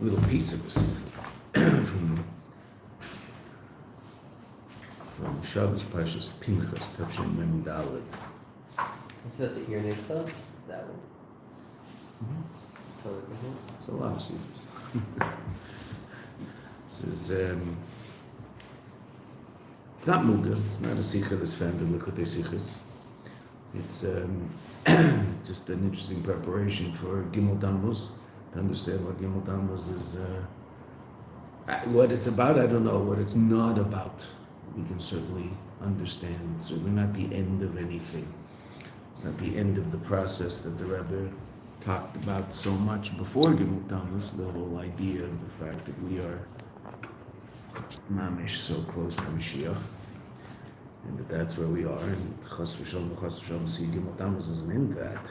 little piece of this from Sichas Parshas Pinchas, Tavshin Mem Daled. Is that the ear name stuff? That one? It's a lot of Sichas. This is, it's not Muga, it's not a Sicha that's found in Likutei Sichas. It's just an interesting preparation for Gimel Tammuz, to understand what Gimel Tammuz is. What it's about, I don't know. What it's not about, we can certainly understand. It's certainly not the end of anything. It's not the end of the process that the Rebbe talked about so much before Gimel Tammuz, the whole idea of the fact that we are mamish so close to Moshiach, and that's where we are, and Chas v'Shalom, see Gimel Tammuz isn't in that.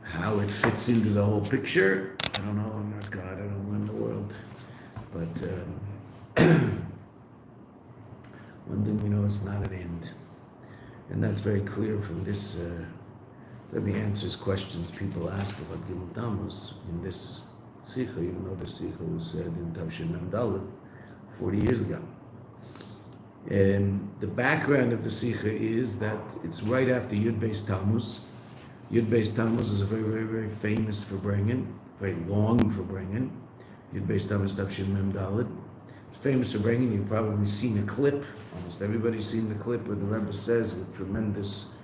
How it fits into the whole picture, I don't know. I'm not God, I don't run the world. But one thing we know, it's not an end. And that's very clear from this. Let me answer questions people ask about Gimel Tammuz in this Sicha, even though the Sicha was said in Tavshin Mem Daled 40 years ago. And the background of the Sicha is that it's right after Yud Beis Tammuz. Yud Beis Tammuz is a very, very, very famous Farbrengen, very long Farbrengen. Yud Beis Tammuz Tavshin Mem Daled. It's famous Farbrengen. You've probably seen a clip. Almost everybody's seen the clip where the Rebbe says with tremendous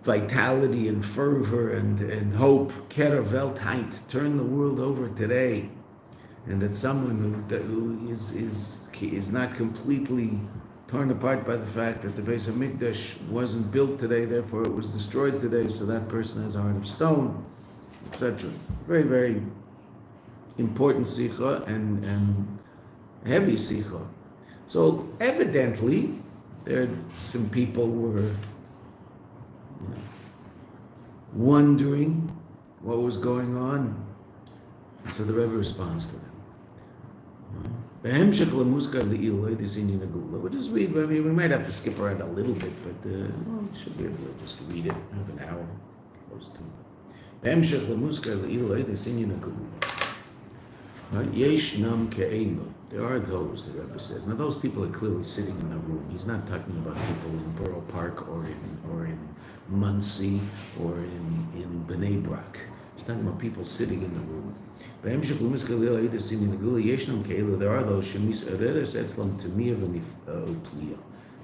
vitality and fervor and hope, Kera Weltheit, turn the world over today. And that someone who is not completely torn apart by the fact that the Beis HaMikdash wasn't built today, therefore it was destroyed today, so that person has a heart of stone, etc. Very, very important Sicha and heavy Sicha. So evidently, there some people were wondering what was going on, and so the Rebbe responds to them. We'll just read. I mean, we might have to skip around a little bit, but we should be able to just read it. Have an hour, close to. There are those, the Rebbe says. Now, those people are clearly sitting in the room. He's not talking about people in Borough Park or in Muncie or in Bnei Brak. He's talking about people sitting in the room. There are those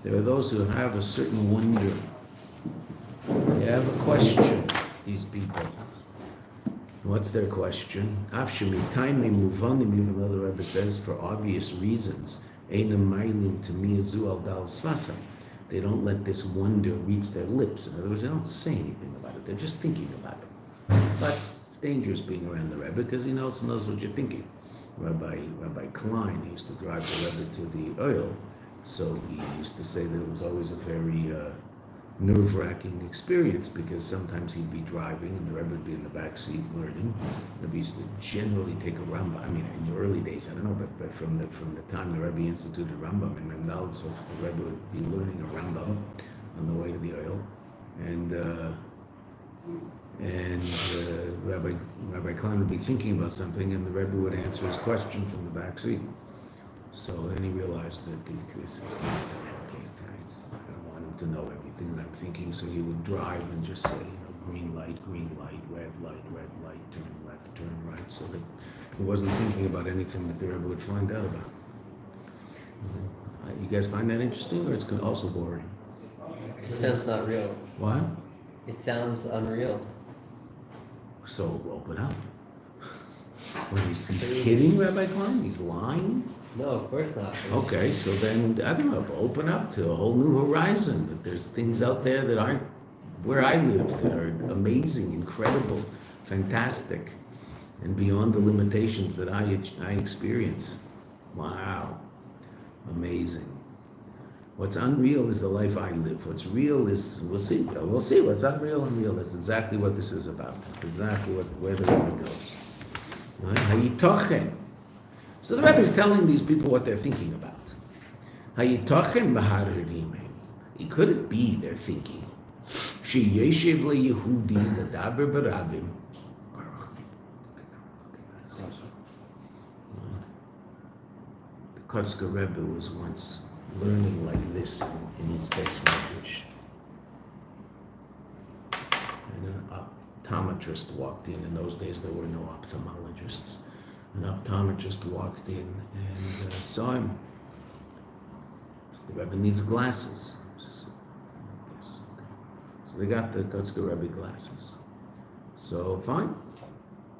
There are those who have a certain wonder. They have a question, these people. What's their question? Even though the Rebbe says, for obvious reasons, they don't let this wonder reach their lips. In other words, they don't say anything about it. They're just thinking about it. But it's dangerous being around the Rebbe because he knows what you're thinking. Rabbi Klein used to drive the Rebbe to the oil, so he used to say that it was always a very nerve-wracking experience because sometimes he'd be driving and the Rebbe would be in the back seat learning. The Rebbe used to generally take a Rambam. I mean, in the early days, I don't know, but from the time the Rebbe instituted Rambam in Memdal, so the Rebbe would be learning a Rambam on the way to the oil, and Rabbi Kaplan would be thinking about something, and the Rebbe would answer his question from the back seat. So then he realized that this is not okay. I don't want him to know everything that I'm thinking, so he would drive and just say, green light, red light, turn left, turn right, so that he wasn't thinking about anything that the Rebbe would find out about. You guys find that interesting, or it's also boring? It sounds not real. What? It sounds unreal. So open up. What, is he kidding, Rabbi Kaplan? He's lying? No, of course not. Okay, so then, I don't know, open up to a whole new horizon, that there's things out there that aren't where I live, that are amazing, incredible, fantastic, and beyond the limitations that I experience. Wow. Amazing. What's unreal is the life I live. What's real is, we'll see what's unreal and real. That's exactly what this is about. That's exactly where the Rebbe goes. Hayitochen. So the Rebbe is telling these people what they're thinking about. Hayitochen b'harerim. Could it be they're thinking? She yeshiv le Yehudi ledaber barabim. Kotzker Rebbe was once learning like this in his basement, and an optometrist walked in. In those days, there were no ophthalmologists. An optometrist walked in and saw him. The Rebbe needs glasses. Yes, okay. So they got the Kotzker Rebbe glasses. So fine.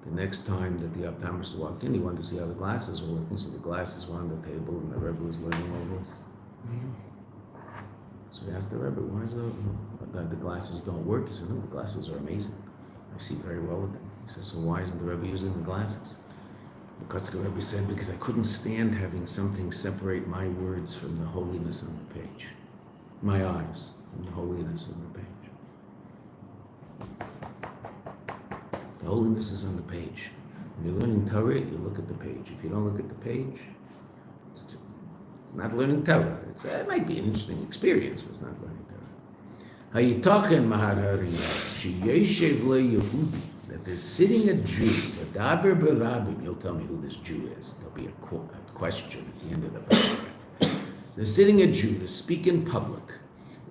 The next time that the optometrist walked in, he wanted to see how the glasses were working. So the glasses were on the table, and the Rebbe was learning all this. So he asked the Rebbe, "Why is the glasses don't work?" He said, "No, the glasses are amazing. I see very well with them." He said, "So why isn't the Rebbe using the glasses?" The Kotzker Rebbe said, "Because I couldn't stand having something separate my words from the holiness on the page. My eyes from the holiness on the page. The holiness is on the page. When you're learning Torah, you look at the page. If you don't look at the page, it's not learning Torah. It might be an interesting experience, but it's not learning Torah. Hayitochen Maharariya, Sheyeshev leYehudi, that there's sitting a Jew, V'daber berabim. You'll tell me who this Jew is. There'll be a question at the end of the paragraph. There's sitting a Jew to speak in public.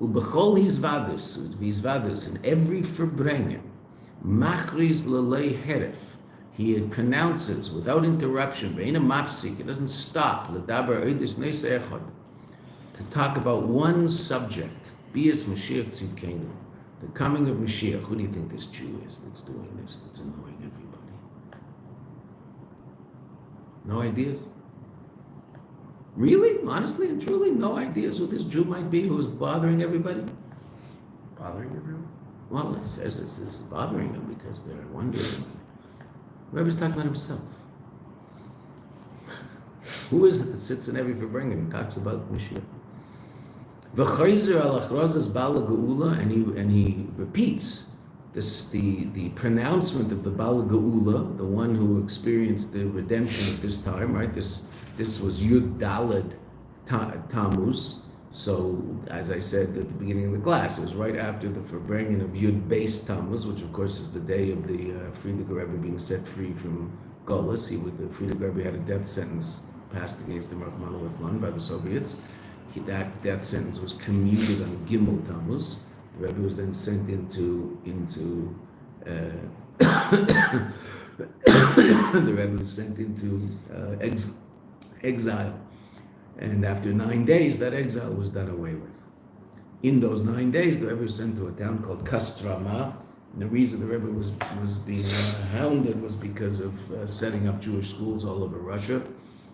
Ubechol hizvadus, in every verbrengen, machris lelei heref. He pronounces without interruption, ve'ina mafsik. It doesn't stop. L'daber oidis neis echad. To talk about one subject. Bias Moshiach tzidkenu. The coming of Moshiach. Who do you think this Jew is that's doing this, that's annoying everybody? No ideas? Really? Honestly and truly? No ideas who this Jew might be who's bothering everybody? Bothering everyone? Well, it says this is bothering them because they're wondering. Rebbe's talking about himself. Who is it that sits in every Farbrengen and talks about Moshiach? V'chayzer al achrozas bala geula, and he repeats this the pronouncement of the bala geula, the one who experienced the redemption at this time, right? This was Yud Daled Tammuz. So, as I said at the beginning of the class, it was right after the Farbrengen of Yud Beis Tammuz, which of course is the day of the Frierdiker Rebbe being set free from Golis. The Frierdiker Rebbe had a death sentence passed against him by the Soviets. That death sentence was commuted on Gimel Tammuz. The Rebbe was then sent into exile. And after 9 days, that exile was done away with. In those 9 days, the Rebbe was sent to a town called Kostroma. And the reason the Rebbe was being hounded was because of setting up Jewish schools all over Russia.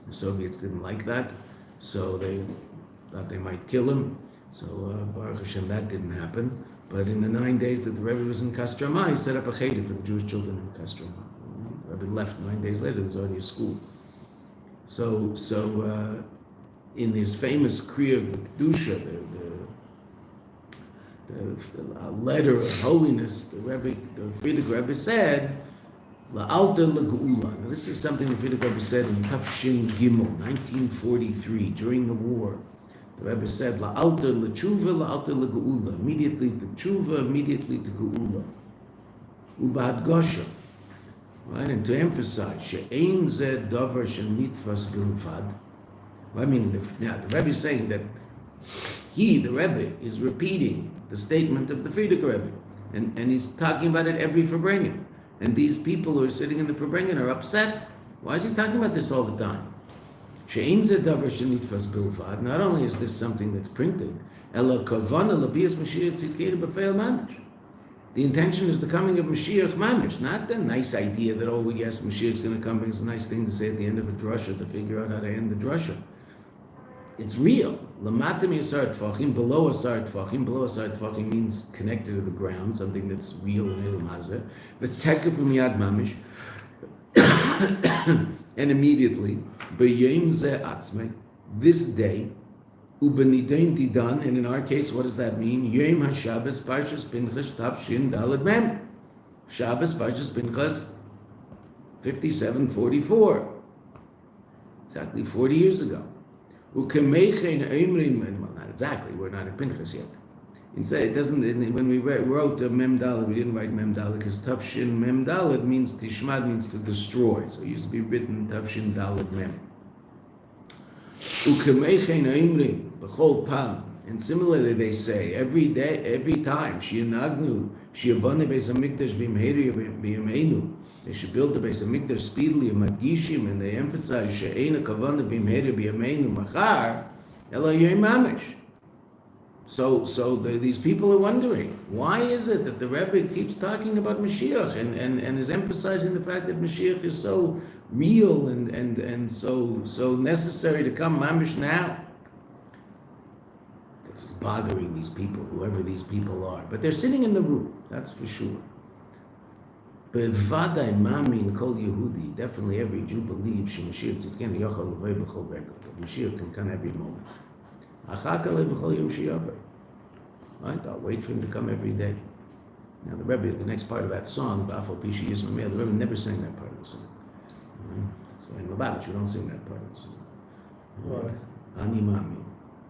The Soviets didn't like that, so they thought they might kill him. So Baruch Hashem, that didn't happen. But in the 9 days that the Rebbe was in Kostroma, he set up a cheder for the Jewish children in Kostroma. The Rebbe left 9 days later. There's already a school. So in his famous Kriya Kedusha, the letter of holiness, the Frierdiker Rebbe said, La'alta L'Geula. Now this is something the Frierdiker Rebbe said in Tafshin Gimel, 1943, during the war. The Rebbe said, La'alta L'Tshuva, La'alta L'Geula. Immediately to Tshuva, immediately to Geula. Ubad Gosha. Right? And to emphasize, She'ein Zeh Dover Shenitfas Bilvad. I mean, the Rebbe is saying that the Rebbe, is repeating the statement of the Frierdiker Rebbe, and he's talking about it every Farbrengen. And these people who are sitting in the Farbrengen are upset. Why is he talking about this all the time? She'ein zeh davar shenitfas bilvad. Not only is this something that's printed, ela kavana labias Moshiach tzidkenu b'feil mamish. The intention is the coming of Moshiach mamish, not the nice idea that, oh, yes, Moshiach's going to come. It's a nice thing to say at the end of a drasha to figure out how to end the drasha. It's real. Lamatim yasar tfachim, below asar tfachim. Below asar tfachim means connected to the ground, something that's real in Elam Hazeh. V'tekef umiyad mamish. And immediately, b'yom zeh atzmei, this day, u'b'nidain tidan, and in our case, what does that mean? Yom HaShabbos Parshas Pinchas Tafshin Daled Mem. Shabbos Parshas Pinchas 57:44. Exactly 40 years ago. Not exactly, we're not in Pinchas yet. Instead, it doesn't, when we wrote Mem Daled, we didn't write Mem Daled because Tafshin Mem Daled means, Tishmad means to destroy. So it used to be written Tafshin Daled Mem. Ukemeichen oimrim b'chol pam. And similarly, they say every day, every time, Shianagnu, Shiabane Beis Hamikdash b'imheri b'yameinu. They should build the Beis Hamikdash speedily, Madgishim, and they emphasize She'ena Kavana b'imheri b'yameinu machar ela yom mamish. So these people are wondering, why is it that the Rebbe keeps talking about Moshiach and is emphasizing the fact that Moshiach is so real and so necessary to come mamish now? It's just bothering these people, whoever these people are. But they're sitting in the room, that's for sure. But Vadai Mamin Kol Yehudi, definitely every Jew believes Mashiach Tzidkenu Yochel Levei B'chol Regel, that Mashiach can come every moment. Achaka Le B'chol Yom Shi'aver. Right? I'll wait for him to come every day. Now the Rebbe, the next part of that song, Ba'afal Pishi Yismameh, the Rebbe never sang that part of the song. That's why in Lubavitch we don't sing that part of the song. Why? Ani Mami.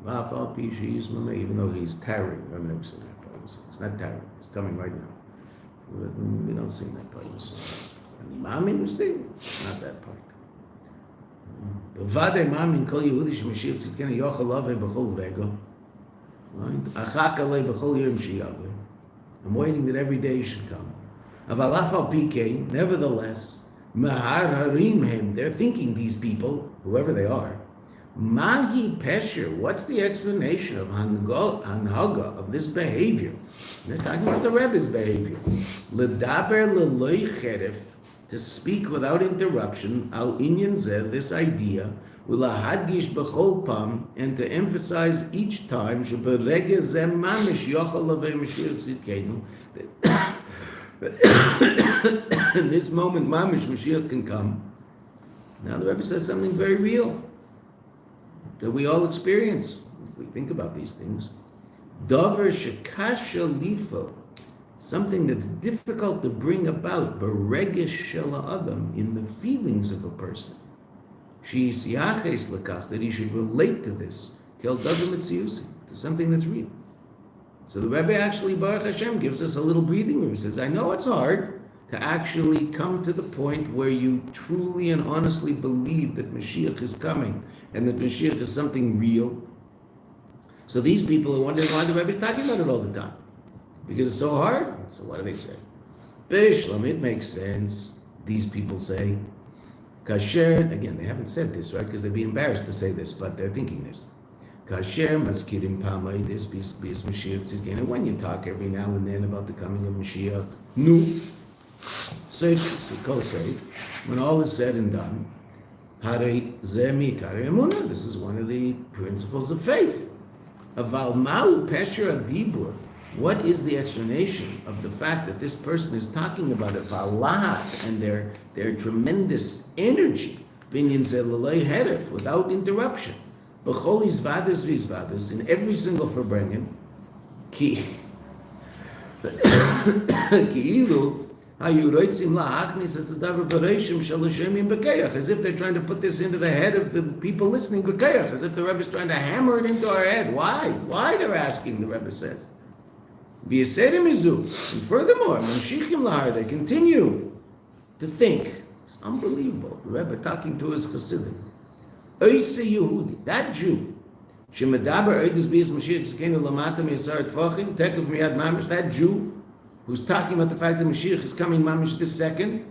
Ba'afal Pishi Yismameh, even though he's tarrying, the Rebbe never sang that part of the song. It's not tarrying, it's coming right now. We don't sing that part of the song. Ani Mami we sing, not that part. B'vadei Mamin Kol Yehudi Sh'Mashiach Tzidkenu Yochel Levei B'chol Regel. Right? Achaka Le B'chol Yom Shi'aver. I'm waiting that every day should come. Aval Afal Pikei, nevertheless, Mahar Harim Hem, they're thinking, these people, whoever they are, Mahi Pesher, what's the explanation of Hanhaga, of this behavior? They're talking about the Rebbe's behavior. L'daber l'loi cheref, to speak without interruption, al inyan zeh, this idea, ulahadgish b'chol pam, and to emphasize each time, sheberege zeh mamish yochel lavei Mashiach tzidkenu, in this moment mamish Mashiach can come. Now the Rebbe says something very real that we all experience if we think about these things. Davar shekasha lifo, something that's difficult to bring about, beregesh shel adam, in the feelings of a person. She'isiaches lekach, that he should relate to this, kel davar mitziusi, to something that's real. So the Rebbe actually, Baruch Hashem, gives us a little breathing room. He says, I know it's hard to actually come to the point where you truly and honestly believe that Mashiach is coming and that Mashiach is something real. So these people are wondering why the Rebbe is talking about it all the time. Because it's so hard. So what do they say? Bishlam, it makes sense. These people say, Kasher, again, they haven't said this, right? Because they'd be embarrassed to say this, but they're thinking this. Kasher maskirim pamay, this bis Mashiach tzidkenu. When you talk every now and then about the coming of Mashiach, nu, safe, call safe. When all is said and done, harei zeh mi'ikar emunah. This is one of the principles of faith. Aval ma'u pesher adibur. What is the explanation of the fact that this person is talking about it, valahat, and their tremendous energy, binyan zelelei heref, without interruption, b'chol izvadus v'izvadus, in every single verbringen, ki ilu hayu roitzim la'achnis as davar bereishim shel hashemim b'keyach, as if they're trying to put this into the head of the people listening b'keyach, as if the Rebbe is trying to hammer it into our head. Why they're asking, the Rebbe says. And furthermore, they continue to think. It's unbelievable. The Rebbe talking to his Chassidim. That Jew, that Jew who's talking about the fact that Mashiach is coming mamish this second,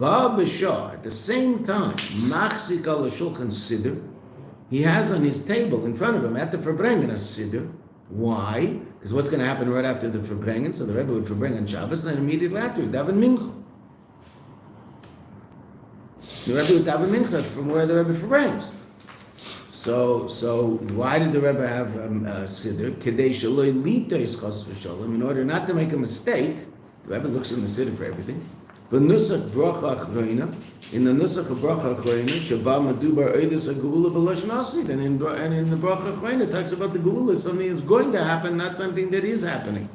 at the same time, he has on his table in front of him at the Verbrengen a Siddur. Why? Because what's going to happen right after the Verbrengen? So the Rebbe would Verbrengen on Shabbos, and then immediately after, daven mincha. The Rebbe would daven mincha from where the Rebbe Verbrengens. So why did the Rebbe have a Siddur? Kedei shaloi litos chas v'shalom, in order not to make a mistake. The Rebbe looks in the Siddur for everything. B'nusach bracha achroina, in the nusach of bracha achroina, sheba madubar oidus ha'geula b'lashon hasid, and in the bracha achroina it talks about the geula, something that's going to happen, not something that is happening.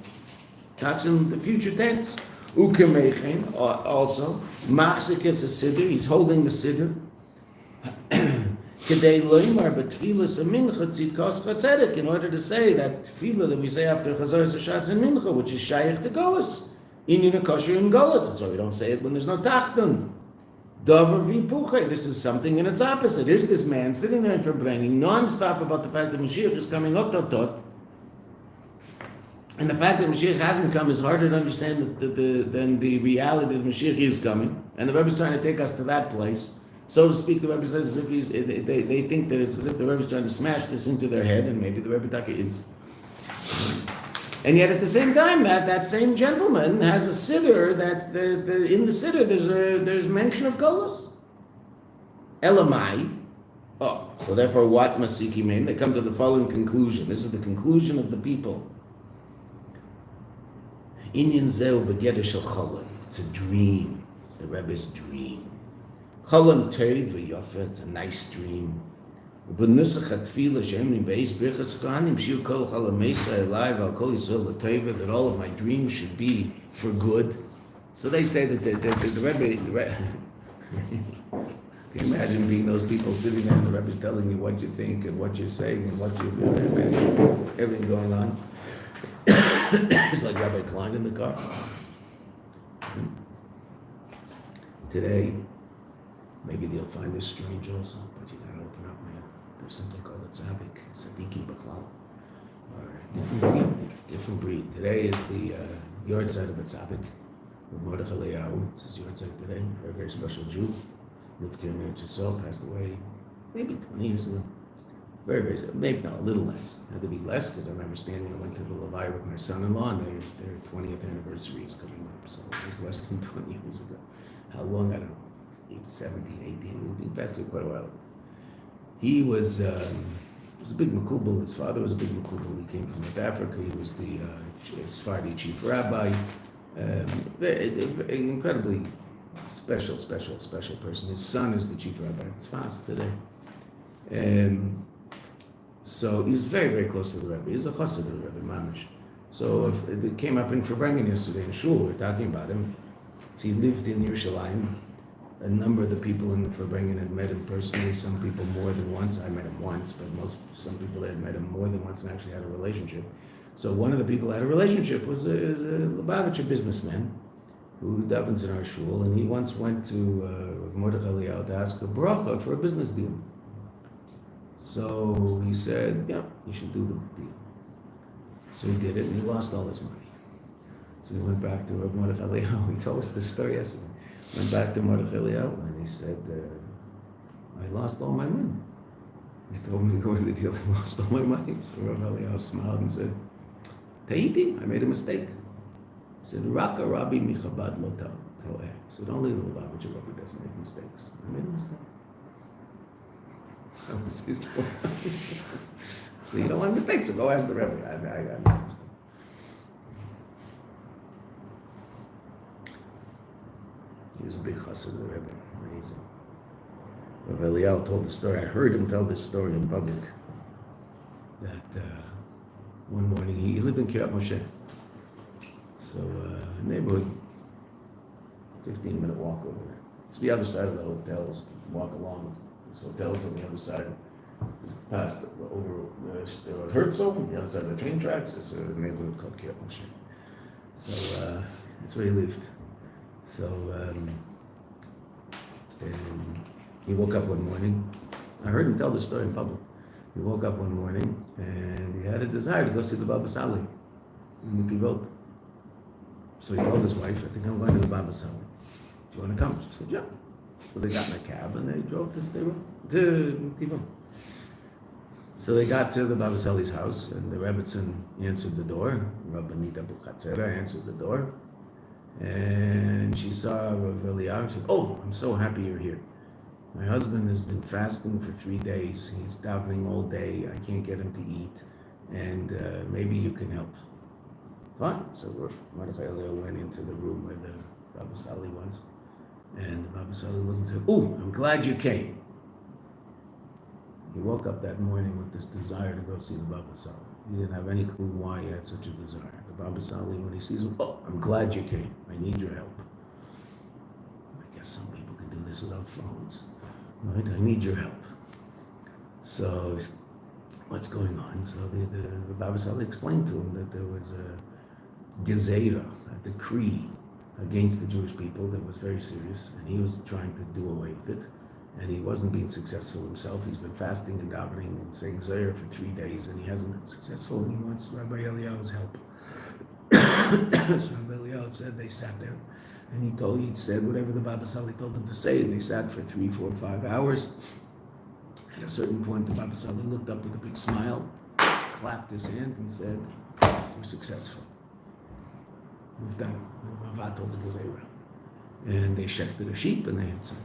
It talks in the future tense. Ukemechen, also, machzik is a siddur, he's holding the siddur. Kedei loimar b'tfilas ha'mincha tzidkos chatzedek, in order to say that tefillah that we say after chazaras hashatz and mincha, which is shayach to golus. Inyan kosher in golus. That's why we don't say it when there's no tachtun. Davar v'hipuchei. This is something in its opposite. Here's this man sitting there in Farbrengen, non-stop about the fact that Moshiach is coming tot. And the fact that Moshiach hasn't come is harder to understand than the reality that Moshiach is coming. And the Rebbe is trying to take us to that place. So to speak, the Rebbe says as if they think that it's as if the Rebbe is trying to smash this into their head, and maybe the Rebbe Taka is. And yet at the same time, that same gentleman has a siddur that in the siddur there's mention of Golos. Elamai. Oh, so therefore what Masiki mean? They come to the following conclusion. This is the conclusion of the people. Inyan zeu begeder shel cholon. It's a dream. It's the Rebbe's dream. Cholon teiv v'yofe. It's a nice dream. B'nusach hatfila she'emrim beis birchas kohanim shiu kol cholon meisa elai v'al kol yisrael l'teiva, that all of my dreams should be for good. So they say that the Rebbe can you imagine being those people sitting there and the Rebbe's telling you what you think and what you're saying and what you everything going on. It's like Rabbi Klein in the car. Today, maybe they'll find this strange also, but you gotta open up, man. There's something called a tzaddik, tzaddikim b'chlal, or different breed. Today is the yard side of the tzaddik, Mordechai Leyahu. It's his yard side today. A very special Jew, lived here in Eretz Yisrael, passed away maybe 20 years ago. Very, maybe not, a little less. Had to be less because I remember standing, I went to the Levi with my son-in-law, and their 20th anniversary is coming up, so it was less than 20 years ago. How long, I don't know, 17, 18, he passed away quite a while ago. He was a big makubal. His father was a big makubal. He came from North Africa. He was the Sephardi chief rabbi. Incredibly special person. His son is the chief rabbi at Tzfas today. So he was very, very close to the Rebbe. He was a chassid of the Rebbe, mamish. So it came up in Farbrengen yesterday in Shul. We were talking about him. So he lived in Yerushalayim. A number of the people in the Farbrengen had met him personally. Some people more than once. I met him once, but some people had met him more than once and actually had a relationship. So one of the people who had a relationship was a Lubavitcher businessman who davens in our shul, and he once went to Mordechai Eliyahu to ask a bracha for a business deal. So he said, yeah, you should do the deal. So he did it, and he lost all his money. So he went back to Mordechai Eliyahu. He told us this story yesterday. Went back to Mordechai Eliyahu, and he said, I lost all my money. He told me to go in the deal, I lost all my money. So Rabbi Eliyahu smiled and said, Ta'iti, I made a mistake. He said, Raka Rabbi mi Chabad lo to'eh. So don't leave the Lubavitcher Rabbi doesn't make mistakes. I made a mistake. That was his point. So you don't want mistakes, so go ask the Rebbe. I made a mistake. He was a big chassid of the Rebbe. Amazing. Rabbi Eliyahu told the story. I heard him tell this story in public. That one morning, he lived in Kiryat Moshe. So, neighborhood, 15-minute walk over there. It's the other side of the hotels. You can walk along. There's hotels on the other side. Just past over Herzl, on the other side of the train tracks. It's a neighborhood called Kiryat Moshe. So, that's where he lived. So, and he woke up one morning. I heard him tell the story in public. He woke up one morning and he had a desire to go see the Baba Sali in Netivot. So he told his wife, I think I'm going to the Baba Sali. Do you want to come? She said, yeah. So they got in a cab and they drove to Netivot. So they got to the Baba Sali's house and the Rebbitzin answered the door. Rabbanita Buchatzera answered the door. And she saw Rabbi Eliyahu and said, oh, I'm so happy you're here. My husband has been fasting for 3 days. He's davening all day. I can't get him to eat. And maybe you can help. Fine. So Mordechai Eliyahu went into the room where the Baba Sali was. And the Baba Sali looked and said, oh, I'm glad you came. He woke up that morning with this desire to go see the Baba Sali. He didn't have any clue why he had such a desire. The Baba Sali, when he sees him, oh, I'm glad you came. I need your help. I guess some people can do this without phones. Right? I need your help. So, what's going on? So the Baba Sali explained to him that there was a gezerah, a decree against the Jewish people that was very serious, and he was trying to do away with it, and he wasn't being successful himself. He's been fasting and davening and saying Zohar for 3 days, and he hasn't been successful, and he wants Rabbi Eliyahu's help. So Rabbi Eliyahu said they sat there, and he said whatever the Baba Sali told him to say, and they sat for 3, 4, 5 hours. At a certain point, the Baba Sali looked up with a big smile, clapped his hand, and said, "We're successful. We've done it. We've told the Gezerah." And they shechted a sheep, and they had some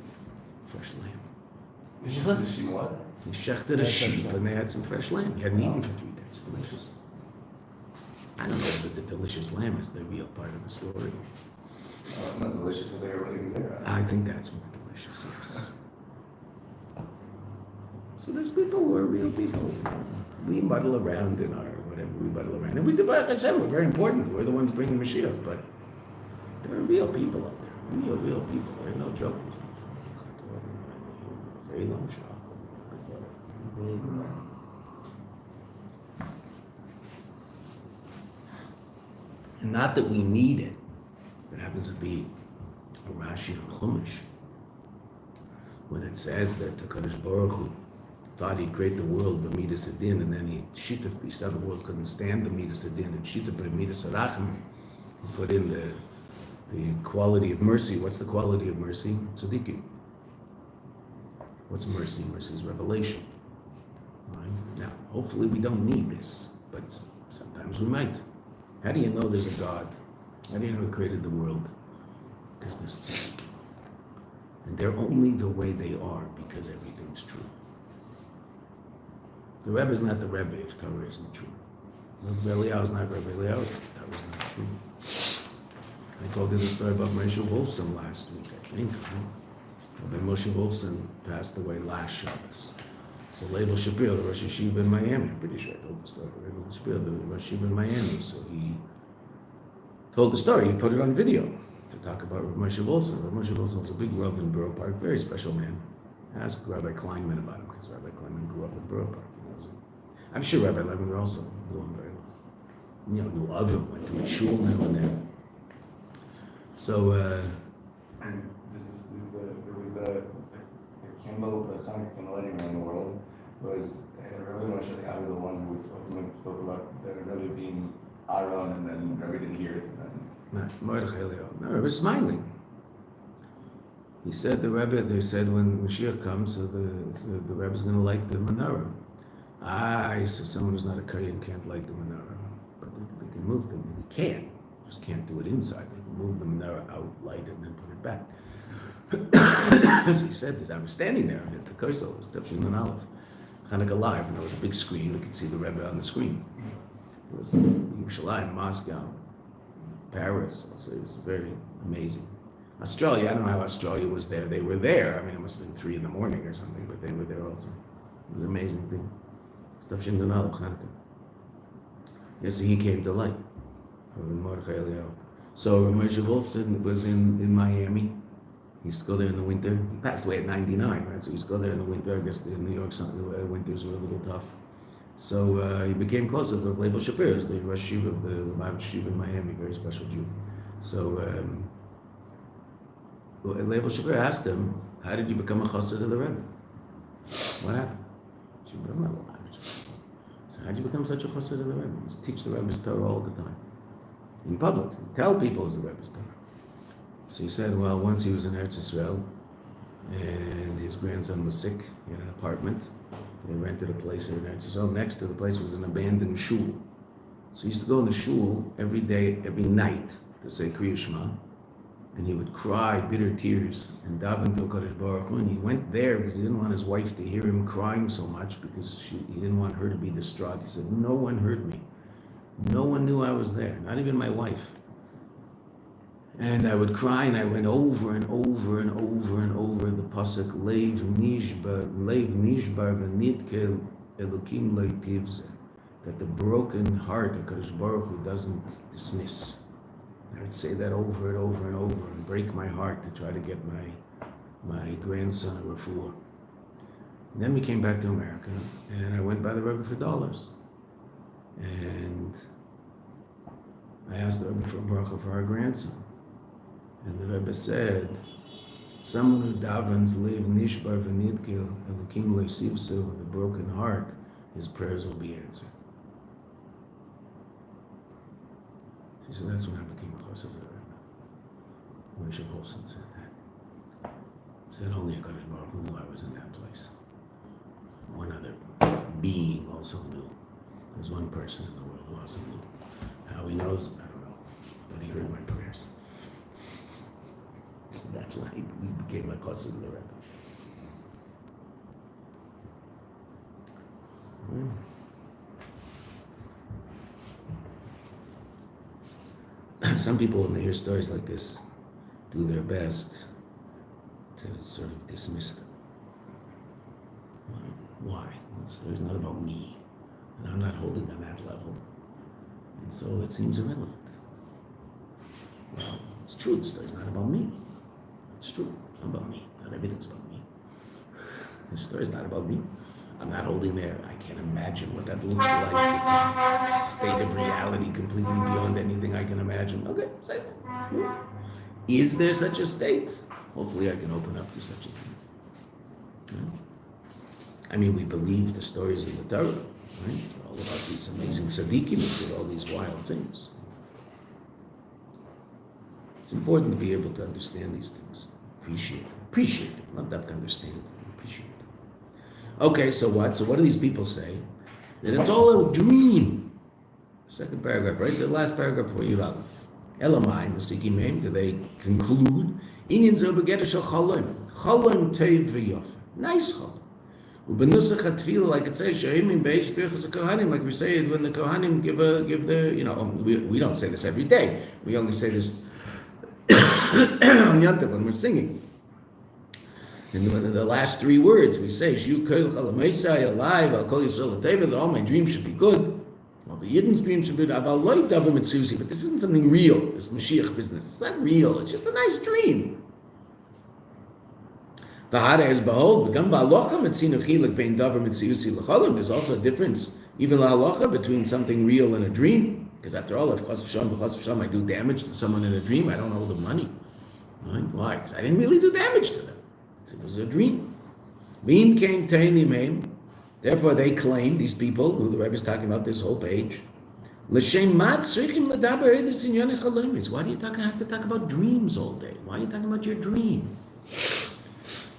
fresh lamb. The sheep what? They shechted a sheep, and they had some fresh lamb. He hadn't eaten for 3 days. Delicious. I don't know whether the delicious lamb is the real part of the story. Not delicious, but they were really there. I think that's more delicious, yes. So there's people who are real people. We muddle around in our whatever we muddle around. And we do, Baruch Hashem, we're very important. We're the ones bringing Moshiach, but there are real people out there. Real people. They're no joke. Very long shot. Not that we need it. It happens to be a Rashi on Chumash. When it says that the Kadosh Baruch Hu thought he'd create the world b'midas adin, and then he said the world couldn't stand the midas adin, and shituf b'midas arachim. He put in the quality of mercy. What's the quality of mercy? Tzaddikim. What's mercy? Mercy is revelation. Right? Now, hopefully we don't need this, but sometimes we might. How do you know there's a God? How do you know He created the world? Because there's tzaddikim. And they're only the way they are because everything's true. The Rebbe is not the Rebbe if Torah isn't true. Rabbi Eliyahu is not Rabbi Eliyahu if Torah is not true. I told you the story about Moshe Wolfson last week, I think. Right? Rabbi Moshe Wolfson passed away last Shabbos. So Leibel Shapiro, the Rosh Yeshiva in Miami, I'm pretty sure I told the story. Leibel Shapiro, the Rosh Yeshiva in Miami. So he told the story, he put it on video to talk about Rabbi Moshe Wolfson. Rabbi Moshe Wolfson was a big Rav in Borough Park, very special man. Ask Rabbi Kleinman about him, because Rabbi Kleinman grew up in Borough Park. He knows him. I'm sure Rabbi Levinger also knew him very well. Knew of him, went to his shul now and then. So, And there was the Kimball, the Hanukkah Kimball anywhere in the world, was Rabbi Moshe Eliyahu, the one who spoke about the Rebbe being Aaron, and then Rebbe didn't hear it. And then Mordechai Eliyahu. No, Rebbe was smiling. He said they said when Moshiach comes, so the Rebbe's going to light the menorah. He said someone who's not a Kohen can't light the menorah. But they can move them. They can't. Just can't do it inside. They can move the menorah out, light it, and then put it back. As he said that I was standing there at the Koisel, it was Tefshin and Aleph, Hanukkah Live, and there was a big screen. We could see the Rebbe on the screen. It was Yerushalayim, Moscow, Paris. So it was very amazing. Australia, I don't know how Australia was there. They were there. I mean, it must have been 3 a.m. or something, but they were there also. It was an amazing thing. Tefshin and Aleph, Hanukkah. Yes, he came to light. Mordechai Eliyahu. So Moshe Wolfson was in Miami. He used to go there in the winter. He passed away at 99, right? So he used to go there in the winter. I guess the New York winters were a little tough. So he became closer with Leibel Shapiro, the Rosh Yeshiva of the Advanced Chassidus in Miami, very special Jew. So Leibel Shapiro asked him, "How did you become a chassid of the Rebbe? What happened?" So how did you become such a chassid of the Rebbe? You teach the Rebbe's Torah all the time. In public, tell people it's the Rebbe's Torah. So he said, well, once he was in Eretz Yisrael, and his grandson was sick. He had an apartment. They rented a place in Eretz Yisrael. Next to the place was an abandoned shul. So he used to go in the shul every day, every night, to say Kriya Shema, and he would cry bitter tears and daven to Kadosh Baruch Hu. And he went there because he didn't want his wife to hear him crying so much, because he didn't want her to be distraught. He said, no one heard me. No one knew I was there, not even my wife. And I would cry, and I went over and over and over and over the pasuk Leiv Nishbar v'nitkel Elokim lo yitivzeh, that the broken heart of Kadosh Baruch Hu doesn't dismiss. I would say that over and over and over and break my heart to try to get my grandson a refuah. And then we came back to America, and I went by the Rebbe for dollars. And I asked the Rebbe for a bracha for our grandson. And the Rebbe said, someone who davens live nishbar v'nidkil elokim le'sivso with a broken heart, his prayers will be answered. She said, that's when I became a chassid of the Rebbe. Moshe Olson said that. He said, only a Kadosh Baruch Hu knew I was in that place. One other being also knew. There's one person in the world who also knew. How he knows, I don't know. But he heard my prayers. So that's why we became a chassid of the Rebbe. Some people, when they hear stories like this, do their best to sort of dismiss them. Why? The story's not about me, and I'm not holding on that level, and so it seems irrelevant. Well, it's true, the story's not about me. It's true, it's not about me. Not everything's about me. The story's not about me. I'm not holding there. I can't imagine what that looks like. It's a state of reality completely beyond anything I can imagine. Okay, say it. Is there such a state? Hopefully I can open up to such a thing. I mean, we believe the stories in the Torah, right? All about these amazing tzaddikim who did all these wild things. It's important to be able to understand these things, appreciate them, not have to understand them, appreciate them. Okay, so what? So what do these people say? That it's all a dream. Second paragraph, right? The last paragraph before you Aleph. Elamai, Masikim Meim, do they conclude? Inyan zel begeder shel chalom. Chalom teiv v'yofa. Nice chalom. Ubenusach hatfila, like it says, she'imim beish birchas kohanim, like we say it when the kohanim give the, you know, we don't say this every day. We only say this on Yantav when we're singing. And in the last three words, we say, Shiu kol chalameisai alive, I'll call Yisrael Teva, that all my dreams should be good. Well, the Yidden's dreams should be good. Aval loy davim etzuzi, but this isn't something real, this Moshiach business. It's not real, it's just a nice dream. There's also a difference, even la between something real and a dream. Because after all, if I do damage to someone in a dream, I don't owe them money. Right? Why? Because I didn't really do damage to them. It was a dream. Therefore, they claim, these people, who the Rebbe is talking about this whole page, why do you have to talk about dreams all day? Why are you talking about your dream?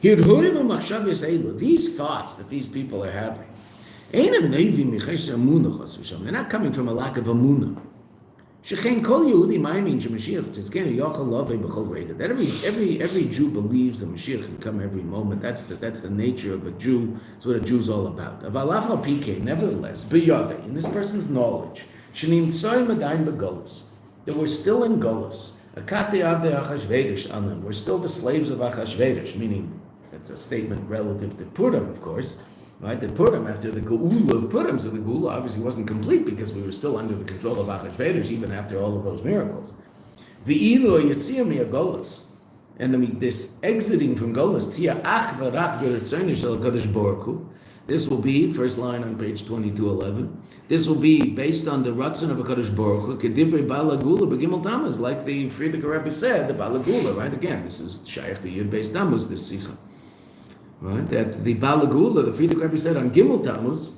These thoughts that these people are having, they're not coming from a lack of amunah. That every Jew believes the Moshiach can come every moment. That's the nature of a Jew. That's what a Jew is all about. Nevertheless, in this person's knowledge, that we're still in Golos. We're still the slaves of Achashverosh, meaning that's a statement relative to Purim, of course. Right, that Purim, after the Geula of Purim, so the Geula obviously wasn't complete because we were still under the control of Achashverosh even after all of those miracles. V'ilu yitziyah mi Golos, and then this exiting from Golos, tia ach v'rak b'ritzonu shel Kadosh Baruch Hu. This will be first line on page 2211. This will be based on the Ratzon of HaKadosh Baruch Hu, Kedivrei Bala Gula B'Gimel Tammuz, like the Frierdiker Rebbe said, the Bala Gula, right? Again, this is Shaykh the Yud Beis Tammuz, this Sicha. Right? That the Bala Gula, the Frierdiker Rebbe said on Gimel Tammuz,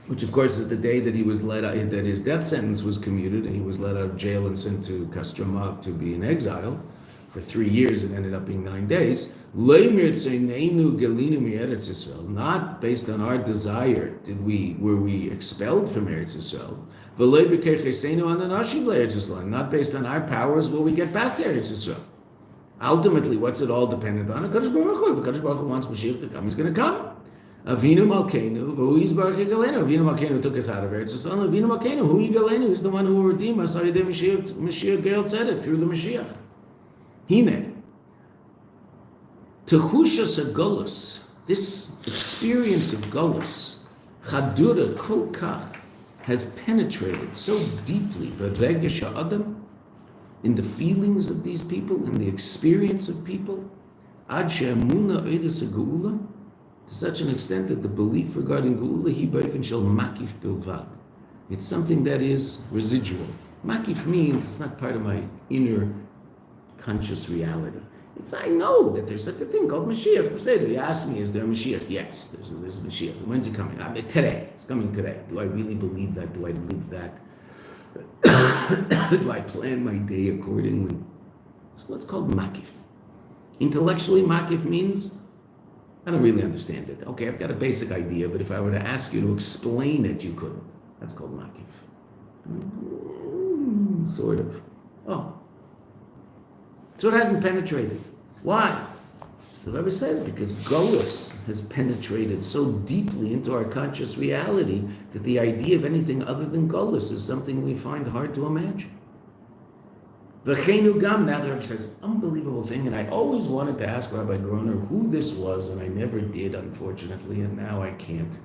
which of course is the day that he was let out, that his death sentence was commuted, and he was let out of jail and sent to Kostromov to be in exile for 3 years. It ended up being 9 days. Not based on our desire were we expelled from Eretz Yisrael. Not based on our powers will we get back to Eretz Yisrael. Ultimately, what's it all dependent on? HaKadosh Baruch Hu. If HaKadosh Baruch Hu wants Moshiach to come, he's going to come. Avinu Malkeinu, who is Baruch Yigalenu. Avinu Malkeinu took us out of Eretz Yisrael. Avinu Malkeinu, who Yigalenu, is the one who will redeem us. Mashiach Geil said it through the Mashiach. Hine. Techushas Golus, this experience of Golus, Chadura Kol Kach, has penetrated so deeply, B'regesh Ha'adam, in the feelings of these people, in the experience of people, Ad She'amuna Eidas HaGeula, to such an extent that the belief regarding Geula, Hi B'efen Shel Makif Bilvad. It's something that is residual. Makif means it's not part of my inner conscious reality. I know that there's such a thing called Moshiach. You ask me, is there a Moshiach? Yes, there's a Moshiach. When's he coming? Today. It's coming today. Do I really believe that? Do I live that? Do I plan my day accordingly? It's what's called makif. Intellectually, makif means I don't really understand it. Okay, I've got a basic idea, but if I were to ask you to explain it, you couldn't. That's called makif. Sort of. Oh. So it hasn't penetrated. Why? So the Rebbe says, because Golus has penetrated so deeply into our conscious reality that the idea of anything other than Golus is something we find hard to imagine. V'cheinu gam, now the Rebbe says, unbelievable thing, and I always wanted to ask Rabbi Groner who this was, and I never did, unfortunately, and now I can't.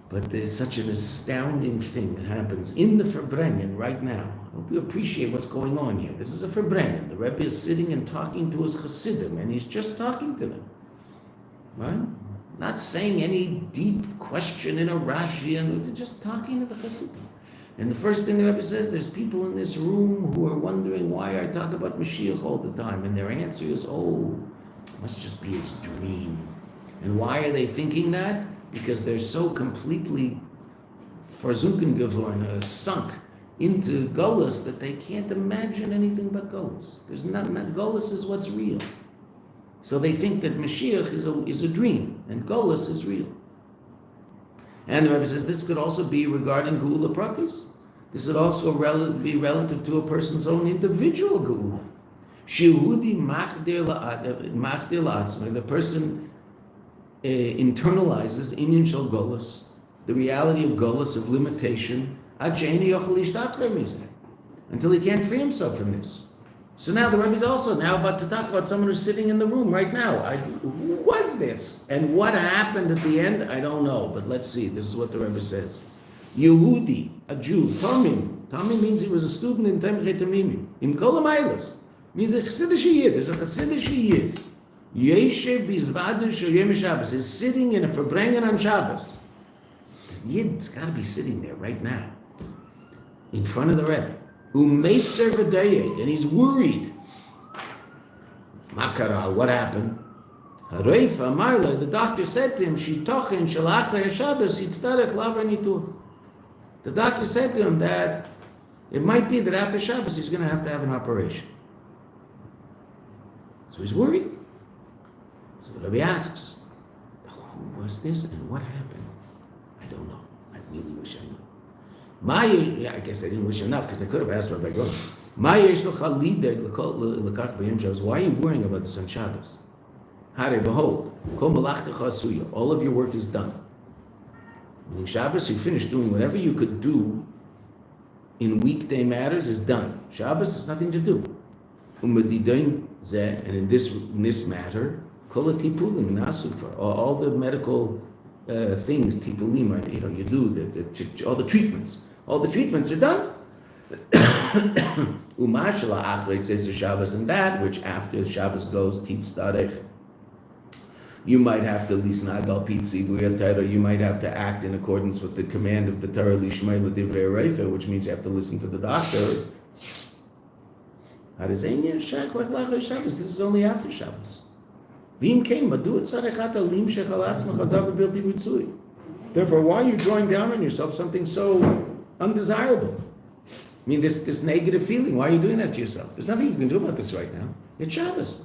But there's such an astounding thing that happens in the Verbrengen right now. I hope you appreciate what's going on here. This is a Verbrengen. The Rebbe is sitting and talking to his Chassidim, and he's just talking to them. Right? Not saying any deep question in a Rashi, and they're just talking to the Chassidim. And the first thing the Rebbe says, there's people in this room who are wondering why I talk about Moshiach all the time. And their answer is, oh, it must just be his dream. And why are they thinking that? Because they're so completely versunken geworden, sunk into Golus that they can't imagine anything but Golus. There's not Golus is what's real. So they think that Mashiach is a dream, and Golus is real. And the Rebbe says this could also be regarding Geula Pratis. This would also be relative to a person's own individual Geula. Shehudi machdir la'atzmai, the person internalizes inyan shel Golus, the reality of Golus, of limitation, until he can't free himself from this. So now the Rebbe is also now about to talk about someone who's sitting in the room right now. Who was this? And what happened at the end? I don't know, but let's see. This is what the Rebbe says. Yehudi, a Jew, Tamim. Tamim means he was a student in Temchet Tamimim. Im Kol HaMailas. Means a Chassidish Yid. There's a Chassidish Yid. Yeshe Bizvadu Shel Yom Shabbos is sitting in a Verbrengen on Shabbos. The Yid's got to be sitting there right now, in front of the Rebbe. Umeitzer v'dayed, and he's worried. Makara, what happened? Hareifa Marla, the doctor said to him, Shitochen shalachre Shabbos yitztarech laver nitur. The doctor said to him that it might be that after Shabbos he's going to have an operation. So he's worried. So the Rebbe asks, who was this and what happened? I don't know. I really wish I knew. I guess I didn't wish enough because I could have asked Rabbi Goldman. Why are you worrying about this on Shabbos? Behold, all of your work is done. Meaning Shabbos, you finished doing whatever you could do in weekday matters is done. Shabbos, there's nothing to do. And in this matter, all the medical things, tipulim, you do all the treatments. All the treatments are done. Umashla achrik says the Shabbos, and that which after Shabbos goes titzdarech. You might have to lisnagal pitzi Torah. You might have to act in accordance with the command of the Torah lishmei l'divrei reifa, which means you have to listen to the doctor. This is only after Shabbos. Therefore, why are you drawing down on yourself something so undesirable? I mean, this negative feeling, why are you doing that to yourself? There's nothing you can do about this right now. It's Shabbos.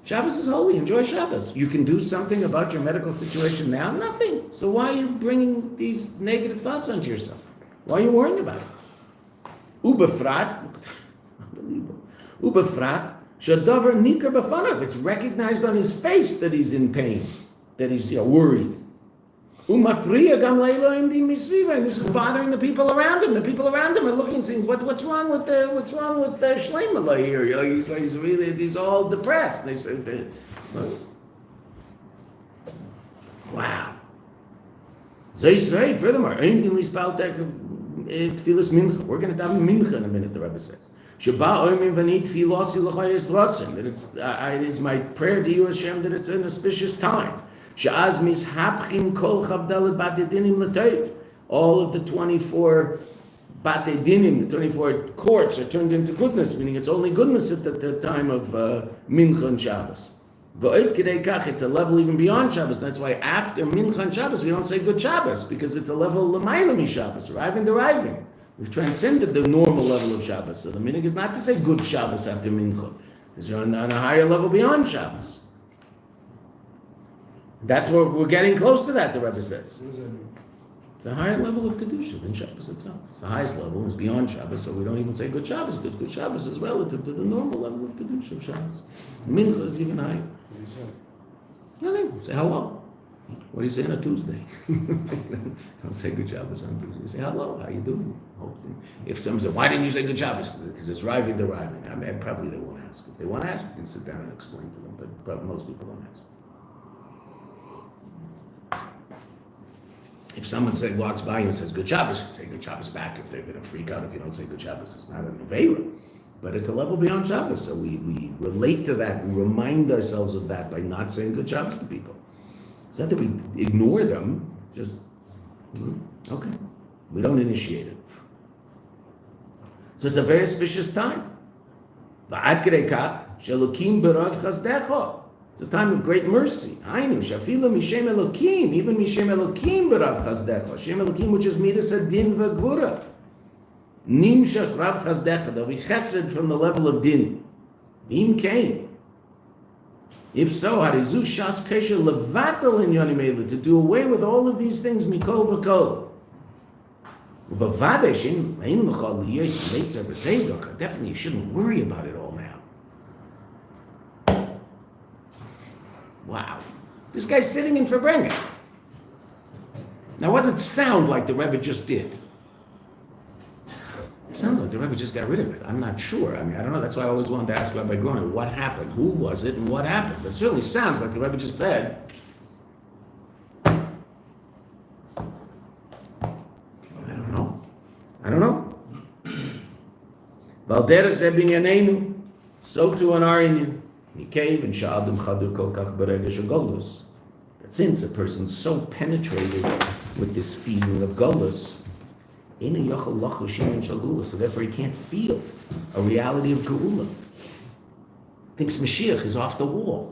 Shabbos is holy. Enjoy Shabbos. You can do something about your medical situation now? Nothing. So why are you bringing these negative thoughts onto yourself? Why are you worrying about it? Ubefrat, unbelievable. Ubefrat, shadavar nikar b'fanav. It's recognized on his face that he's in pain, that he's worried. Umafriya gam le'elohim di misriva, and this is bothering the people around him. The people around him are looking and saying, "What's wrong with Shleimallah here? He's all depressed." They say, "Wow." Zeis right. Furthermore, we're going to daven mincha in a minute. The Rebbe says, that it is my prayer to you, Hashem, that it's an auspicious time. All of the 24 Bate Dinim, the 24 courts, are turned into goodness, meaning it's only goodness at the time of Mincha and Shabbos. V'oid kidei kach, it's a level even beyond Shabbos. That's why after Mincha and Shabbos, we don't say good Shabbos, because it's a level l'mayla mi Shabbos, arriving. We've transcended the normal level of Shabbos. So the meaning is not to say good Shabbos after Mincha, because you're on a higher level beyond Shabbos. That's what we're getting close to that, the Rebbe says. What does that mean? It's a higher level of Kedusha than Shabbos itself. It's the highest level, it's beyond Shabbos, so we don't even say good Shabbos. Good Shabbos is relative to the normal level of Kedusha of Shabbos. Mincha is even higher. What do you say? Nothing. Say hello. What do you say on a Tuesday? Don't say good Shabbos on Tuesday. You say hello, how you doing? Hopefully. If someone says, why didn't you say good Shabbos? Because it's arriving, they're arriving. I mean, probably they won't ask. If they want to ask, you can sit down and explain to them, but most people don't ask. If someone walks by you and says good Shabbos, say good Shabbos back if they're going to freak out if you don't say good Shabbos. It's not an unveiled, but it's a level beyond Shabbos. So we relate to that, we remind ourselves of that by not saying good Shabbos to people. It's not that we ignore them, just, okay. We don't initiate it. So it's a very auspicious time. V'ad kedei kach, she'elokim b'rav chazdecha. It's a time of great mercy. Hainu, shafila mishem Elokim, even mishem Elokim b'rav chazdecha. Shem Elokim, which is midas adin v'gvura. Nimshach rav chazdecha. There'll be chesed from the level of din. V'im kein. If so, harizu shas kesher levatel in yonim elu, to do away with all of these things, mikol v'kol. B'vadei shein lein l'chol liyos leitzer b'teidoch. Definitely, you shouldn't worry about it all now. Wow. This guy's sitting in Fabrenga. Now, what does it sound like the Rebbe just did? It sounds like the Rebbe just got rid of it. I'm not sure. I mean, I don't know. That's why I always wanted to ask Rabbi Groner, what happened? Who was it and what happened? But it certainly sounds like the Rebbe just said. I don't know. Valderach zeh binyanenu, so too on our inyan. That since a person's so penetrated with this feeling of golus, so therefore he can't feel a reality of geula. Thinks Moshiach is off the wall.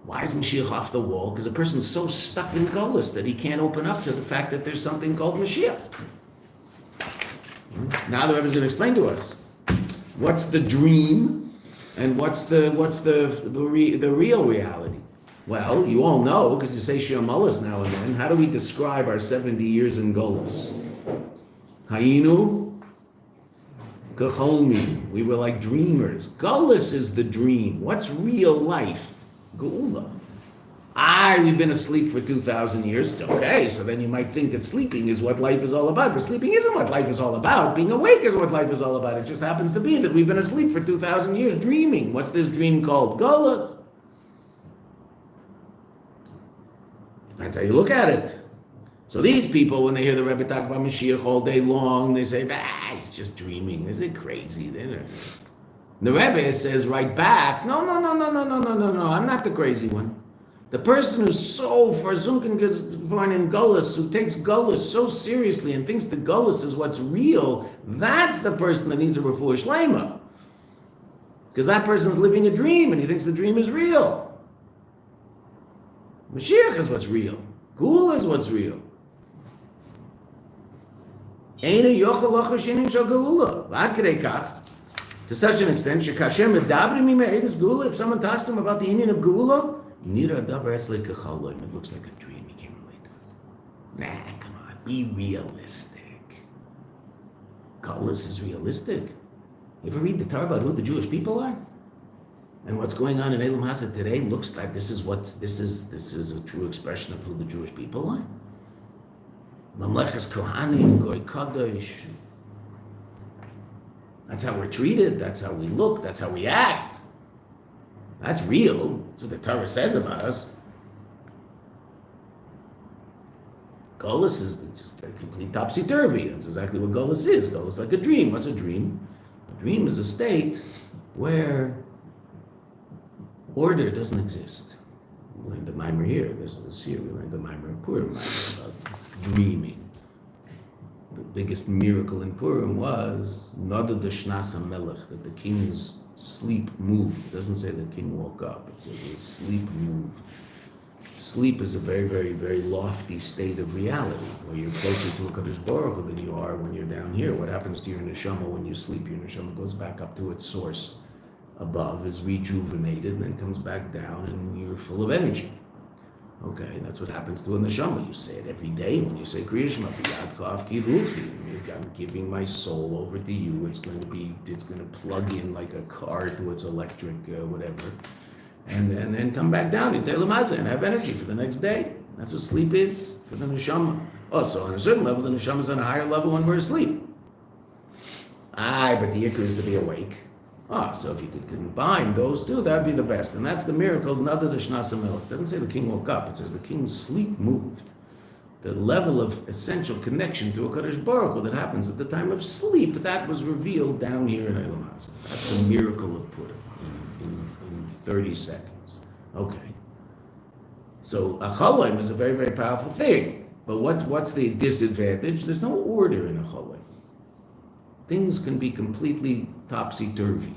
Why is Moshiach off the wall? Because a person's so stuck in golus that he can't open up to the fact that there's something called Moshiach. Now the Rebbe is going to explain to us what's the dream. And what's the real reality? Well, you all know, because you say Shiamallas now and then. How do we describe our 70 years in Golus? Hayinu Kacholmi. We were like dreamers. Golus is the dream. What's real life? Geula. We've been asleep for 2,000 years. Okay, so then you might think that sleeping is what life is all about. But sleeping isn't what life is all about. Being awake is what life is all about. It just happens to be that we've been asleep for 2,000 years dreaming. What's this dream called? Golus. That's how you look at it. So these people, when they hear the Rebbe talk about Mashiach all day long, they say, he's just dreaming. Is it crazy? The Rebbe says right back, no, I'm not the crazy one. The person who's so verzunken geworden in Golus, who takes Golus so seriously and thinks the Golus is what's real, that's the person that needs a refuah shlema. Because that person's living a dream and he thinks the dream is real. Mashiach is what's real. Geula is what's real. To such an extent, if someone talks to him about the inyan of Geula, it looks like a dream. You can't relate to it. Nah, come on, be realistic. Golus is realistic. You ever read the Torah about who the Jewish people are? And what's going on in Elam Hasid today looks like this is a true expression of who the Jewish people are. Mamlechas Kohanim, Goy Kadosh. That's how we're treated, that's how we look, that's how we act. That's real. That's what the Torah says about us. Golus is just a complete topsy-turvy. That's exactly what Golus is. Golus is like a dream. What's a dream? A dream is a state where order doesn't exist. We learned the mimer here. This here. We learned the mimer of Purim about dreaming. biggest miracle in Purim was Nada de Shnasa Melech, that the king's sleep moved. It doesn't say the king woke up, it says his sleep moved. Sleep is a very, very, very lofty state of reality, where you're closer to a Kadosh Baruch Hu than you are when you're down here. What happens to your neshama when you sleep? Your neshama goes back up to its source above, is rejuvenated, and then comes back down, and you're full of energy. Okay, that's what happens to a neshama. You say it every day when you say Kriya Shema, B'yadcha Ki Ruchi. I'm giving my soul over to you. It's going to plug in like a car to its electric whatever. And then come back down into Elamaza and have energy for the next day. That's what sleep is for the neshama. Oh, so on a certain level, the neshama is on a higher level when we're asleep. But the ikr is to be awake. So if you could combine those two, that'd be the best. And that's the miracle, Nada de Shnasa Melech. It doesn't say the king woke up, it says the king's sleep moved. The level of essential connection to a Kadosh Baruch Hu that happens at the time of sleep, that was revealed down here in Elamaza. That's the miracle of Purim. In 30 seconds. Okay. So a cholaim is a very, very powerful thing. But what's the disadvantage? There's no order in a cholaim. Things can be completely topsy-turvy.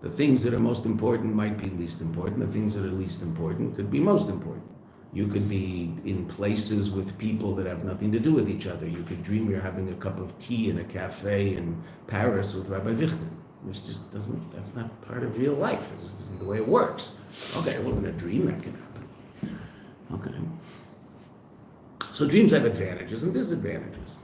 The things that are most important might be least important. The things that are least important could be most important. You could be in places with people that have nothing to do with each other. You could dream you're having a cup of tea in a cafe in Paris with Rabbi Wichten, which just that's not part of real life. It just isn't the way it works. Okay, well, in a dream that can happen. Okay. So dreams have advantages and disadvantages.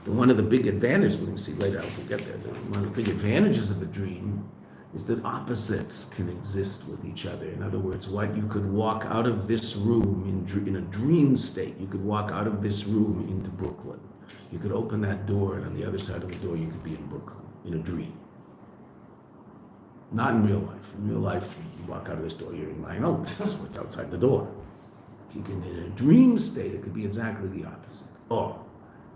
One of the big advantages, we're going to see later, we'll get there, one of the big advantages of a dream is that opposites can exist with each other. In other words, you could walk out of this room in a dream state, you could walk out of this room into Brooklyn. You could open that door, and on the other side of the door, you could be in Brooklyn, in a dream. Not in real life. In real life, you walk out of this door, you're in Mayanot. That's what's outside the door. If you can, in a dream state, it could be exactly the opposite.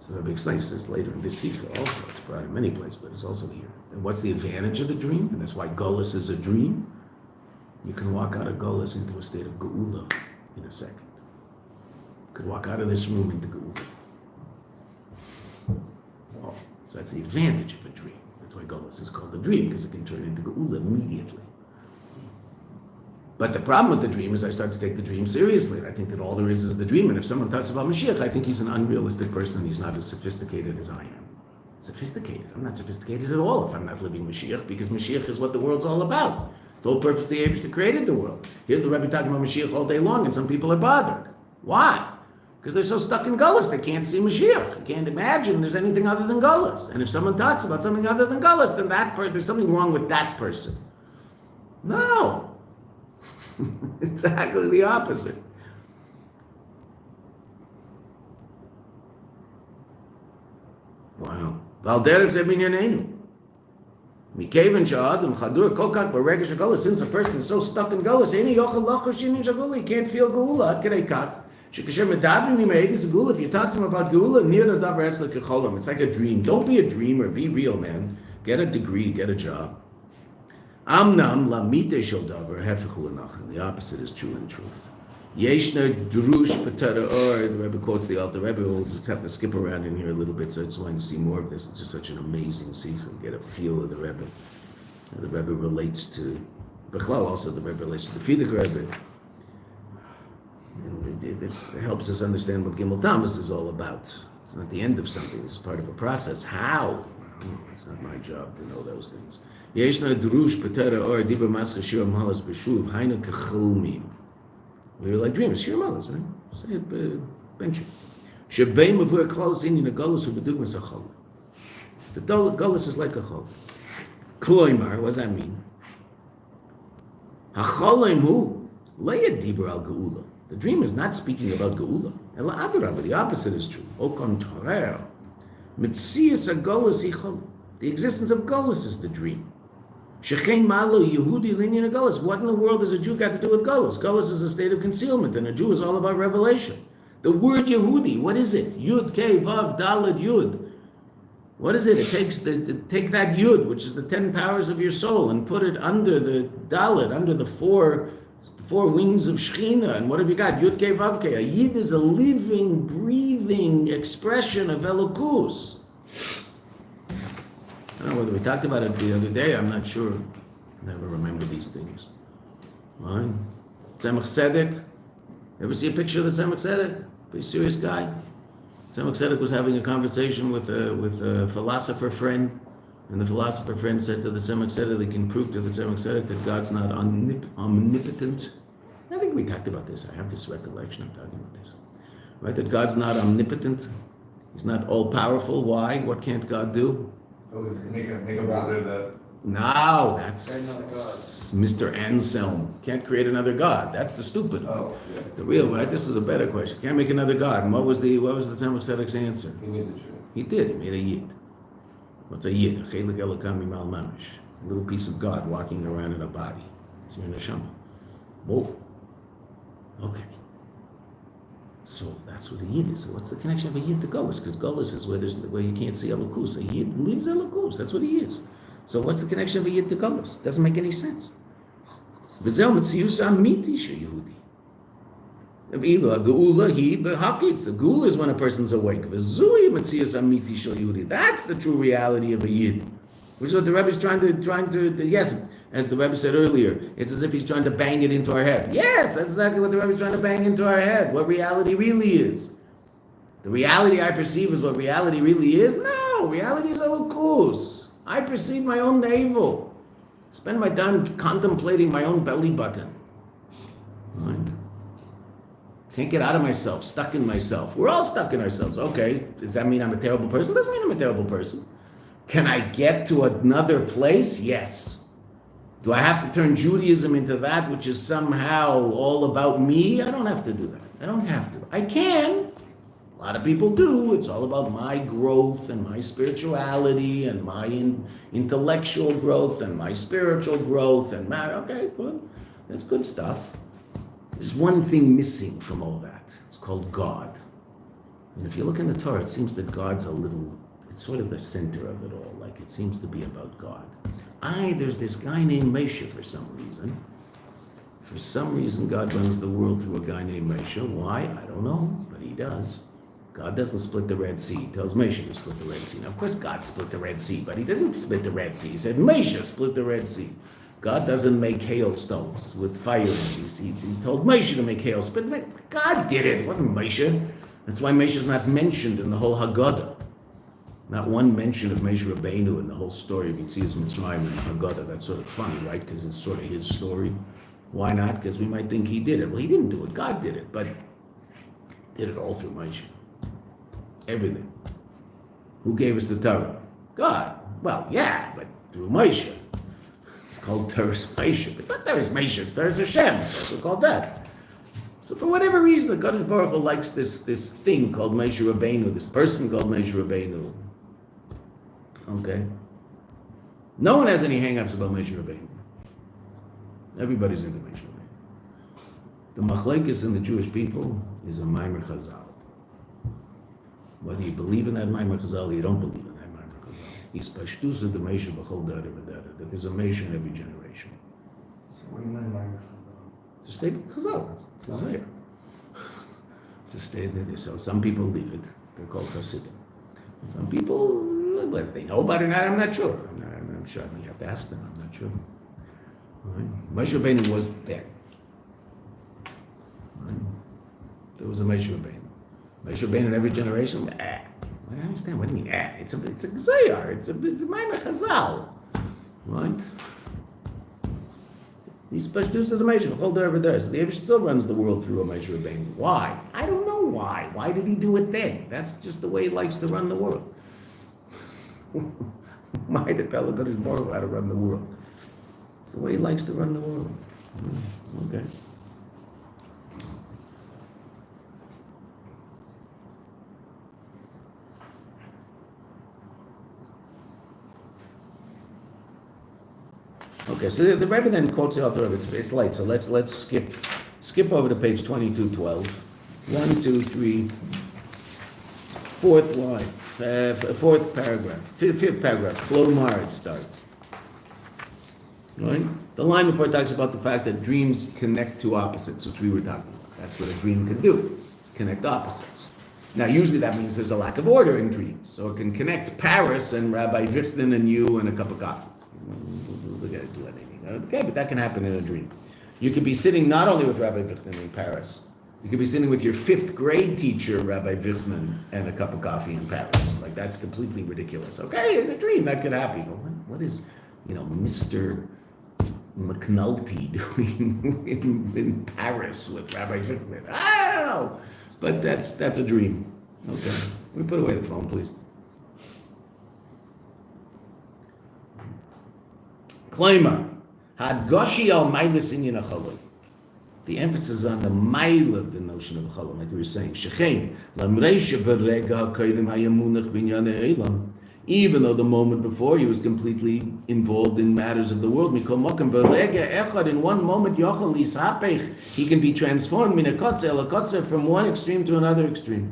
So Rabbi explains this later in this Sikha also. It's brought in many places, but it's also here. And what's the advantage of the dream? And that's why Golus is a dream. You can walk out of Golus into a state of Geula in a second. You could walk out of this room into Geula. So that's the advantage of a dream. That's why Golus is called a dream, because it can turn into Geula immediately. But the problem with the dream is I start to take the dream seriously, and I think that all there is the dream. And if someone talks about Moshiach, I think he's an unrealistic person. He's not as sophisticated as I am. Sophisticated? I'm not sophisticated at all if I'm not living Moshiach, because Moshiach is what the world's all about. It's the whole purpose the Eibishter created the world. Here's the Rebbe talking about Moshiach all day long, and some people are bothered. Why? Because they're so stuck in Gullus, they can't see Moshiach. They can't imagine there's anything other than Gullus. And if someone talks about something other than Gullus, then there's something wrong with that person. No. Exactly the opposite. Wow. Since a person is so stuck in Gullus, he can't feel Geula. If you talk to him about Geula, it's like a dream. Don't be a dreamer, be real, man. Get a degree, get a job. Amnam lamite shel davar hefechu l'nachan. The opposite is true in truth. Yeshna drush patara or. The Rebbe quotes the Alter Rebbe. We'll just have to skip around in here a little bit. So I just wanted to see more of this. It's just such an amazing sikha. Get a feel of the Rebbe. The Rebbe relates to Bechlal. Also, the Rebbe relates to the Fidik Rebbe. And this helps us understand what Gimel Tammuz is all about. It's not the end of something. It's part of a process. How? It's not my job to know those things. Yeshna drush patera or dibur mascha shir malas b'shuv hainu kecholmim. We were like dreamers, shir malas, right? Say it, bench. Shebei mavur klaus in the galus who bedugmas a chol. The galus is like a chol. Kloimar, what does that mean? Hacholaim hu leia dibur al geula. The dream is not speaking about geula. Ela adarabah, but the opposite is true. Au contraire, mitzias a galus ichol. The existence of galus is the dream. Shechein malo Yehudi linyan galus. What in the world does a Jew got to do with galus? Galus is a state of concealment, and a Jew is all about revelation. The word Yehudi, what is it? Yud, Kei, Vav, Daled, Yud. What is it? It takes take that Yud, which is the 10 powers of your soul, and put it under the Daled, under the 4 The 4 wings of Shechina, and what have you got? Yud Kei Vav Kei. A Yid is a living, breathing expression of Elokus. I don't know whether we talked about it the other day, I'm not sure. Never remember these things. Right? Tzemach Tzedek. Ever see a picture of the Tzemach Tzedek? Pretty serious guy. Tzemach Tzedek was having a conversation with a philosopher friend, and the philosopher friend said to the Tzemach Tzedek, they can prove to the Tzemach Tzedek that God's not omnipotent. I think we talked about this. I have this recollection of talking about this. Right? That God's not omnipotent. He's not all-powerful. Why? What can't God do? Make a brother that. No, that's Another God. Mr. Anselm. Can't create another God. That's the stupid. Oh, yes. The real, right? This is a better question. Can't make another God. And what was the Tzemach Tzedek's answer? He made the truth. He did. He made a Yid. What's a Yid? A chelik elokam mimal mamish. A little piece of God walking around in a body. It's your neshama. Whoa. Okay. So that's what a Yid is. So what's the connection of a Yid to Gullus? Because Gullus is where you can't see Elokus. A Yid lives Elokus. That's what he is. So what's the connection of a Yid to Gullus? Doesn't make any sense. V'zel metzius amiti sheyehudi. V'ilu ha'geula hi b'hakitz. The geula is when a person's awake. V'zui metzius amiti sheyehudi. That's the true reality of a Yid. Which is what the Rebbe is trying to yes, as the Rebbe said earlier, it's as if he's trying to bang it into our head. Yes, that's exactly what the Rebbe is trying to bang into our head. What reality really is. The reality I perceive is what reality really is? No, reality is Elokus. I perceive my own navel. Spend my time contemplating my own belly button. Right? Can't get out of myself, stuck in myself. We're all stuck in ourselves. Okay, does that mean I'm a terrible person? Doesn't mean I'm a terrible person. Can I get to another place? Yes. Do I have to turn Judaism into that which is somehow all about me? I don't have to do that. I don't have to. I can. A lot of people do. It's all about my growth and my spirituality and my intellectual growth and my spiritual growth and my, okay, good. That's good stuff. There's one thing missing from all that. It's called God. And if you look in the Torah, it seems that God's it's sort of the center of it all. Like it seems to be about God. There's this guy named Moshe for some reason. For some reason, God runs the world through a guy named Moshe. Why? I don't know, but he does. God doesn't split the Red Sea. He tells Moshe to split the Red Sea. Now, of course, God split the Red Sea, but he didn't split the Red Sea. He said, Moshe split the Red Sea. God doesn't make hailstones with fire in these. He told Moshe to make hailstones, but God did it. It wasn't Moshe. That's why Moshe is not mentioned in the whole Haggadah. Not one mention of Moshe Rabbeinu in the whole story of Yetzias Mitzrayim and Haggadah. That's sort of funny, right? Because it's sort of his story. Why not? Because we might think he did it. Well, he didn't do it. God did it, but did it all through Moshe. Everything. Who gave us the Torah? God. Well, yeah, but through Moshe. It's called Torah's Moshe. It's not Torah's Moshe, it's Torah's Hashem. It's also called that. So for whatever reason, the Kadosh Baruch Hu likes this thing called Moshe Rabbeinu, this person called Moshe Rabbeinu. Okay? No one has any hang-ups about Moshe Rabbeinu. Everybody's into Moshe Rabbeinu. The machlekes in the Jewish people is a Maimer Chazal. Whether you believe in that Maimer Chazal or you don't believe in that Maimer Chazal. He's pashtus of the Moshe b'chol dara v'dara, that there's a Moshe in every generation. So what do you mean by It's a statement of Chazal. It's a Zayar. It's a statement. So some people leave it. They're called Chassidim. Some people, whether they know about it or not, I'm not sure. I'm sure. You have to ask them. I'm not sure. All right. Moshe Rabbeinu was there. Right. There was a Moshe Rabbeinu. Moshe Rabbeinu in every generation. I don't understand. What do you mean? It's a Zayar. It's a Maimer Chazal. Right. He's pashtus of the Moshe b'chol dara v'dara. So the Eibush still runs the world through a Moshe Rabbeinu. Why? I don't know why. Why did he do it then? That's just the way he likes to run the world. Why did tell the Kadosh Baruch Hu how to run the world? It's the way he likes to run the world. Okay. Okay, so the Rebbe then quotes the author of it. It's late, so let's skip over to page 2212. 1, 2, 3, fourth line, fourth paragraph, fifth paragraph. Klomar it starts. Right? The line before it talks about the fact that dreams connect two opposites, which we were talking about. That's what a dream can do, is connect opposites. Now, usually that means there's a lack of order in dreams. So it can connect Paris and Rabbi Vichtin and you and a cup of coffee. We got to do anything. Okay, but that can happen in a dream. You could be sitting not only with Rabbi Vichtin in Paris, you could be sitting with your 5th grade teacher, Rabbi Vichtin, and a cup of coffee in Paris. Like, that's completely ridiculous. Okay, in a dream, that could happen. You go, what is, Mr. McNulty doing in Paris with Rabbi Vichtin? I don't know. But that's a dream. Okay. We put away the phone, please. Klaimer. Hadgoshi al mailis inyan achaloi. The emphasis on the mile of the notion of chalom, like we were saying. Shechein lamreisha berega hakodim hayamunach binyanei elam. Even though the moment before he was completely involved in matters of the world, mikol makom berega echad, in one moment yochel yishapech, he can be transformed min hakotze el hakotze, from one extreme to another extreme.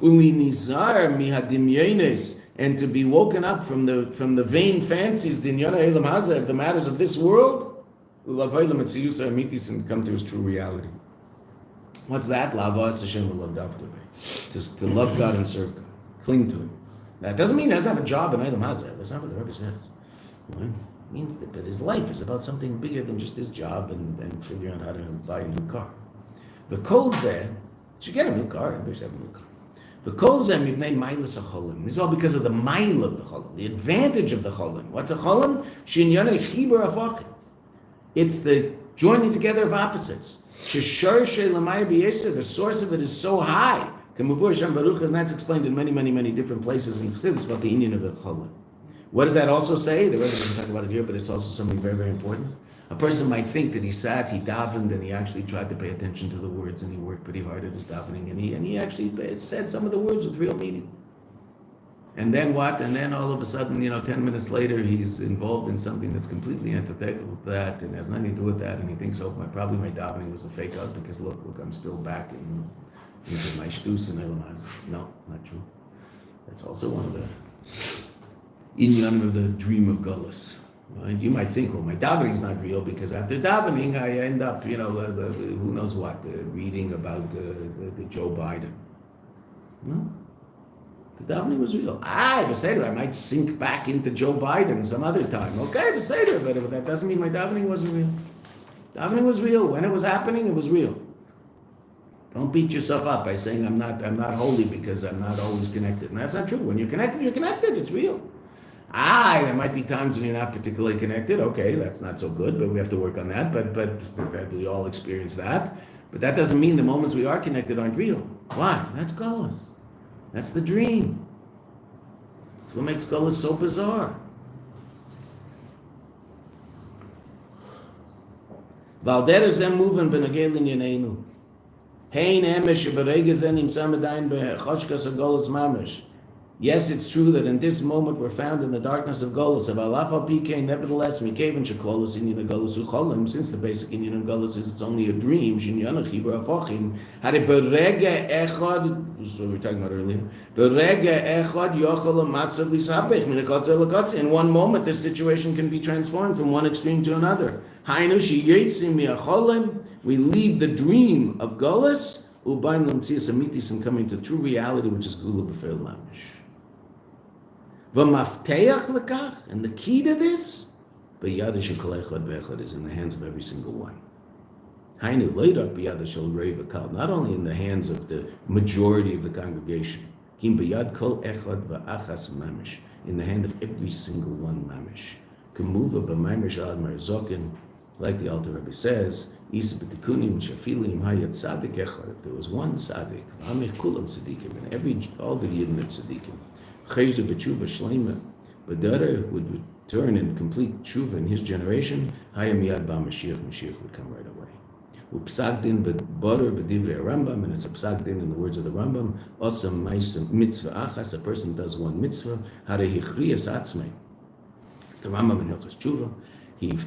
Uli nizar mihadimyenes, and to be woken up from the vain fancies dinyana elam hazeh, of the matters of this world. And come to his true reality. What's that? Just to love God and serve God. Cling to Him. That doesn't mean he doesn't have a job in Elam Hazeh. That's not what the Rebbe says. It means that his life is about something bigger than just his job and figuring out how to buy a new car. The kol zeh, should get a new car. Everybody should have a new car. The kol zeh mibnei mailas hacholim. This is all because of the mile of the cholim, the advantage of the cholim. What's a cholim? Shinyanei chibur afachim. It's the joining together of opposites. The source of it is so high. And that's explained in many, many, many different places in Chassidus about the inyan of the Chabad. What does that also say? The Rebbe doesn't talk about it here, but it's also something very, very important. A person might think that he sat, he davened, and he actually tried to pay attention to the words, and he worked pretty hard at his davening, and he actually said some of the words with real meaning. And then what? And then all of a sudden, 10 minutes later, he's involved in something that's completely antithetical to that and has nothing to do with that. And he thinks, probably my davening was a fake out because look, I'm still back into my shtus and Elam Hazeh. No, not true. That's also one of the inyan of the dream of Gullus. Right? You might think, my davening's not real because after davening, I end up, who knows what, reading about the Joe Biden. No. The davening was real. Beseder, I might sink back into Joe Biden some other time. Okay, Beseder, but that doesn't mean my davening wasn't real. Davening was real. When it was happening, it was real. Don't beat yourself up by saying I'm not holy because I'm not always connected. And that's not true. When you're connected, it's real. There might be times when you're not particularly connected. Okay, that's not so good, but we have to work on that. But we all experience that. But that doesn't mean the moments we are connected aren't real. Why? That's Golos. That's the dream. That's what makes Golos so bizarre. Valder zem moving benagel in yanenu. Hein emesh berege zen im samadain bechoshkas Golos mamish. Yes, it's true that in this moment we're found in the darkness of Golos. Of Alaf PK, nevertheless, Mikaven Sheklolos inyan Golos ucholim. Since the basic inyan of Golos is it's only a dream. Shinyan chibur afachim. Had it berege echad. This is what we were talking about earlier. Berege echad yochel matzav lisapech minakotze lakotze. In one moment, this situation can be transformed from one extreme to another. Hainu sheyetzim miacholim. We leave the dream of Golos ubaim lemtzias amitis and coming to true reality, which is gula b'feil mamish. V'mafteach lekach, and the key to this, b'yadash kol echad v'echad, is in the hands of every single one. Hainu leidak b'yadash shel rei v'kal, not only in the hands of the majority of the congregation, kim b'yad kol echad v'achas mamish, in the hand of every single one mamish. Kemuva b'mamish ad marzokin, like the Alter Rebbe says, isa b'tikunim shafilim hayat tzaddik echad. If there was one tzaddik, amich kulam tzaddikim, and all the yidden are tzaddikim. Chayzu b'tshuva shleima, but the other would return in complete tshuva in his generation. Hayam yad ba Moshiach would come right away. Upsak din b'borer b'divrei Rambam, and it's a psak din in the words of the Rambam. Osam ma'isam mitzvah achas, a person does one mitzvah. Hare hichriyas atzmei. The Rambam in Hilchos Tshuva, he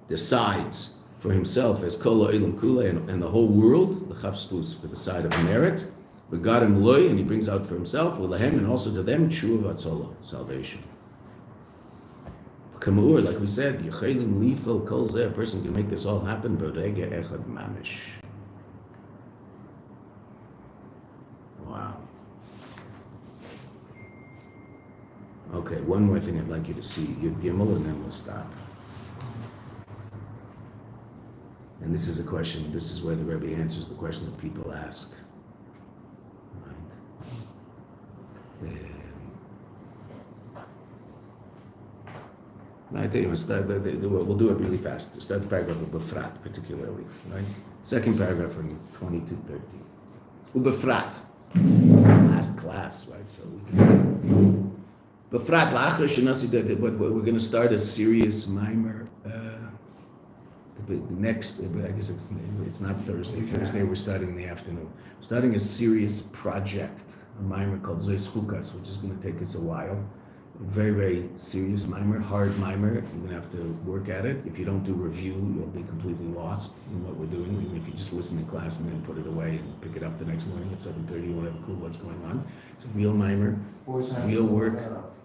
decides for himself as kol ha'olam kulei and the whole world, the chavskus for the side of merit, but God him loy, and he brings out for himself, ulahem, and also to them, tshuva v'atzola, salvation. Kamur, like we said, Yechelim Lifel Kol Zeh, a person can make this all happen, Berega Echad Mamish. Wow. Okay, one more thing I'd like you to see, Yud Gimel, and then we'll stop. And this is a question, this is where the Rebbe answers the question that people ask. Right? I tell you, we'll do it really fast. Start the paragraph with Befrat, particularly, right? Second paragraph from 22:13. Ubefrat. Last class, right? So we can. Befrat la'achar shenasi. We're going to start a serious mimer. The next, I guess it's not Thursday. Thursday we're starting in the afternoon. We're starting a serious project, a mimer called Zois Chukas, which is going to take us a while. Very, very serious mimer, hard mimer. You're going to have to work at it. If you don't do review, you'll be completely lost in what we're doing. Even if you just listen to class and then put it away and pick it up the next morning at 7:30, you won't have a clue what's going on. It's a real mimer, real work.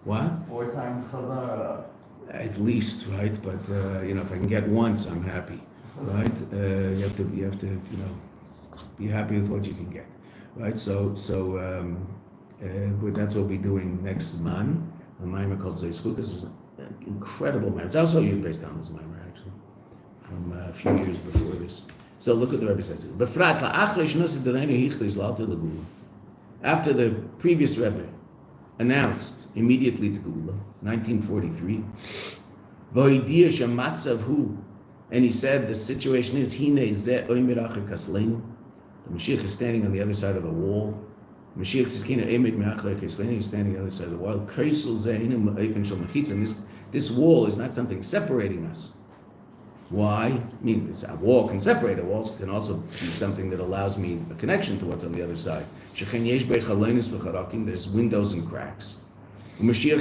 What? 4 times Chazara. At least, right? But if I can get once, I'm happy, right? You have to, be happy with what you can get, right? So that's what we'll be doing next month. A mimer called Zois Chukas was an incredible mimer. It's also a based on this mimer, actually, from a few years before this. So look what the Rebbe says. After the previous Rebbe announced immediately to Geula, 1943, and he said the situation is, the Moshiach is standing on the other side of the wall. Moshiach is standing on the other side of the wall. And this wall is not something separating us. Why? I mean, a wall can separate. A wall can also be something that allows me a connection to what's on the other side. There's windows and cracks. Moshiach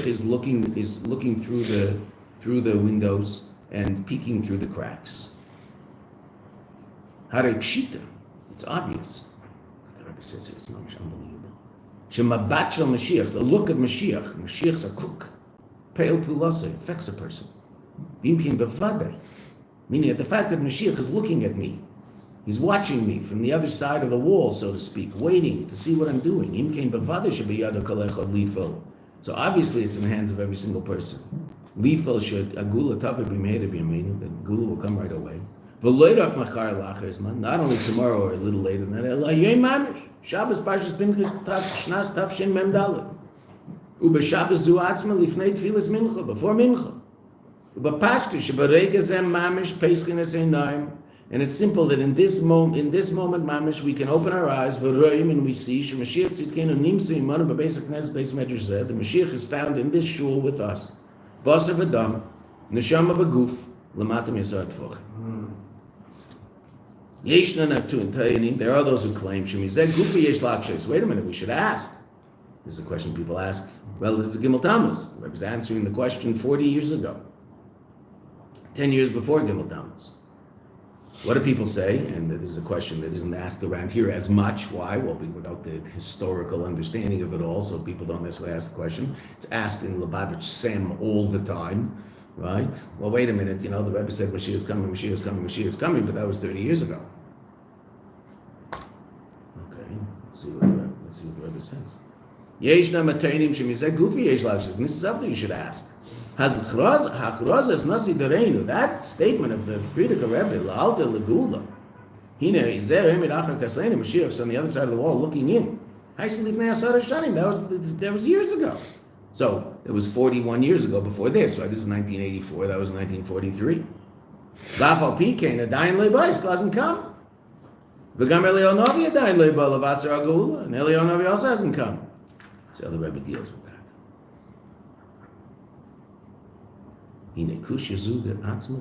is looking through the windows and peeking through the cracks. Hare Pshita, it's obvious. The Rebbe says it's unbelievable. Shemabat shel Mashiach, the look of Mashiach. Mashiach's a crook. Pale pulasa affects a person. Vimkin bevadei, meaning the fact that Mashiach is looking at me. He's watching me from the other side of the wall, so to speak, waiting to see what I'm doing. Imkin bevadei shebiyado kol echad lifel. So obviously it's in the hands of every single person. Lifel should agula tava b'meira b'yameinu, that gula will come right away. Not only tomorrow or a little later than that, Sichas Parshas Pinchas Shnas Tafshin Mem Dalet. Ubeshabbos zu atzma lifnei tfilas mincha, before mincha. Ubapashtu shebarega zem mamish peschin es einayim. And it's simple that in this moment mamish, we can open our eyes, v'roim, and we see sheMashiach tzidkenu nimsa imanu b'beis haknes beis medrash zeh. The Mashiach is found in this shul with us. Basar v'dam, neshama b'guf, l'matam yasar tfoch. There are those who claim, wait a minute, we should ask. This is a question people ask relative to Gimel Tammuz. The Rebbe was answering the question 40 years ago, 10 years before Gimel Tammuz. What do people say? And this is a question that isn't asked around here as much. Why? Well, without the historical understanding of it all, so people don't necessarily ask the question. It's asked in Lubavitch Sem all the time, right? Well, wait a minute, the Rebbe said Mashiach's coming, Mashiach's coming, Mashiach's coming, but that was 30 years ago. Let's see what the Rebbe says. This is something you should ask. That statement of the Frierdiker Rebbe, La'alta Legula, Mashiach's on the other side of the wall looking in. That was years ago. So it was 41 years ago before this, right? This is 1984, that was 1943. Doesn't come. And Elionavi also hasn't come. So the Rebbe deals with that.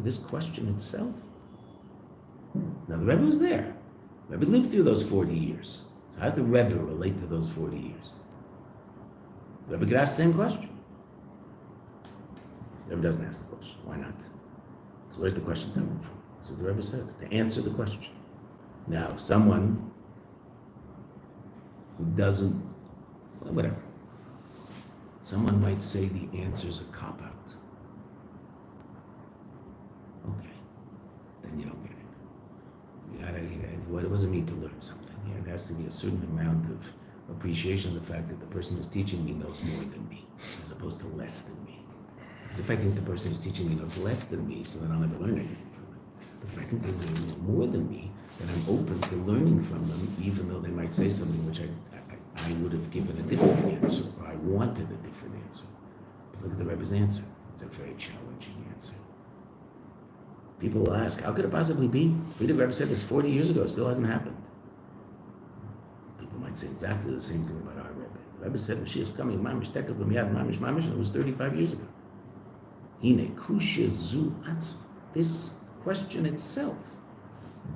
This question itself. Now the Rebbe was there. The Rebbe lived through those 40 years. So how does the Rebbe relate to those 40 years? The Rebbe could ask the same question. The Rebbe doesn't ask the question. Why not? So where's the question coming from? That's what the Rebbe says, to answer the question. Now, someone who doesn't, whatever. Someone might say the answer's a cop-out. Okay, then you don't get it. What does it mean to learn something? It has to be a certain amount of appreciation of the fact that the person who's teaching me knows more than me, as opposed to less than me. Because if I think the person who's teaching me knows less than me, so then I'll never learn anything from them. But if I think they know more than me, then I'm open to learning from them, even though they might say something which I would have given a different answer, or I wanted a different answer. But look at the Rebbe's answer. It's a very challenging answer. People will ask, how could it possibly be? The Rebbe said this 40 years ago, it still hasn't happened. People might say exactly the same thing about our Rebbe. The Rebbe said, Moshiach's coming, mamish tekav l'miyad, mamish, and it was 35 years ago. Hine kusha zu atz. This question itself,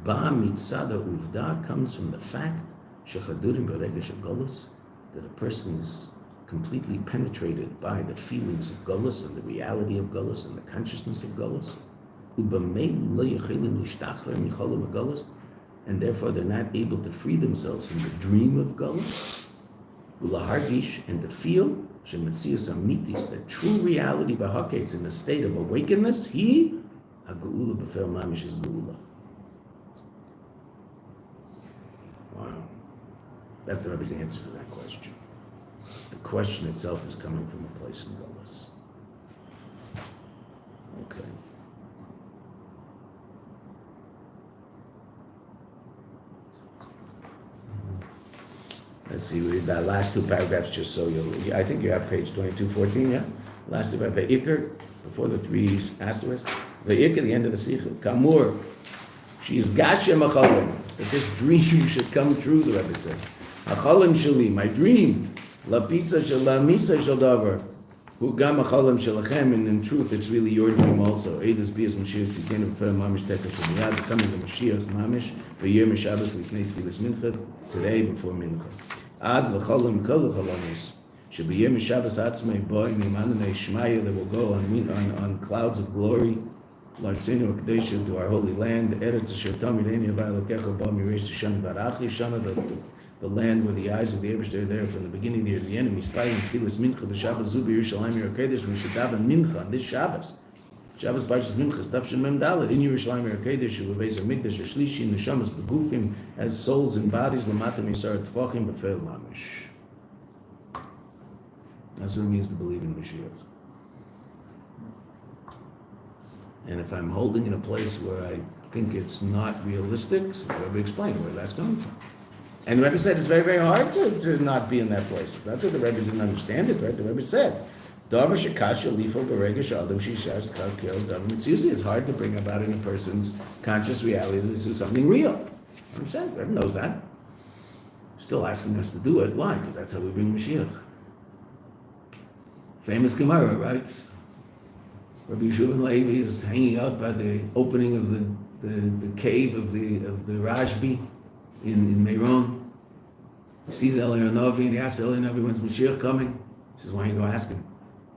ba mitzada uvda, comes from the fact shechadurim b'regesh golus, that a person is completely penetrated by the feelings of golus and the reality of golus and the consciousness of golus. And therefore they're not able to free themselves from the dream of Golus, and to feel that true reality bahakates in a state of awakenness, he ha'geula b'fel mamish is geula. Wow. That's the Rebbe's answer to that question. The question itself is coming from a place in Golus. Okay. Let's see, read that last two paragraphs just so you'll, I think you have page 2214, yeah? Last two paragraphs, Ve'ikr, before the three asterisks. Ve'ikr, the end of the Sichas, Kamur, she is Gashem Achalim, that this dream should come true, the Rebbe says. Achalim Shali, my dream, La Pizza Shal La Misa Shal Davar, Hu Gam Achalim Shalachem, and in truth, it's really your dream also. Eidas Bias Moshiach Tzidkenu Fer Mamish Teka Shal Miyad, the coming of Moshiach Mamish, V'yer Meshabbos Lifnei Tfilas Mincha, today before Mincha. Ad l'cholim kol l'cholomis, shebiyeh mishavas atzmei boi mimananei shmaya, that will go on clouds of glory, l'artzenu ha'kedesha, to our holy land, eretz asher tamid eni havai l'kecha ba mireish Hashem barach Yeshana, the land where the eyes of the Eibishter are there from the beginning to the end. Mispayim tfilas mincha, the Shabbos zu b'Yerushalayim Yer HaKodesh, we should daven mincha on this Shabbos. Shabbos Parshas Pinchas, Tafshin Mem Dalet, in Yerushalayim Yer HaKodesh, U'Beis HaMikdash, Shlishi, Neshamas Begufim, as souls and bodies, Lamatam Yisar Tfachim B'Feil Mamish. That's what it means to believe in Moshiach. And if I'm holding in a place where I think it's not realistic, so the Rebbe explained where that's coming from. And the Rebbe said it's very, very hard to not be in that place. That's what the Rebbe didn't understand it, right? The Rebbe said, it's hard to bring about in a person's conscious reality that this is something real. I'm saying, Rebbe knows that. Still asking us to do it. Why? Because that's how we bring Moshiach. Famous Gemara, right? Rabbi Yeshua Levi is hanging out by the opening of the cave of the Rashbi in Meron. He sees Eliyahu Novi and he asks Eliyahu Novi, when's Moshiach coming? He says, why don't you go ask him?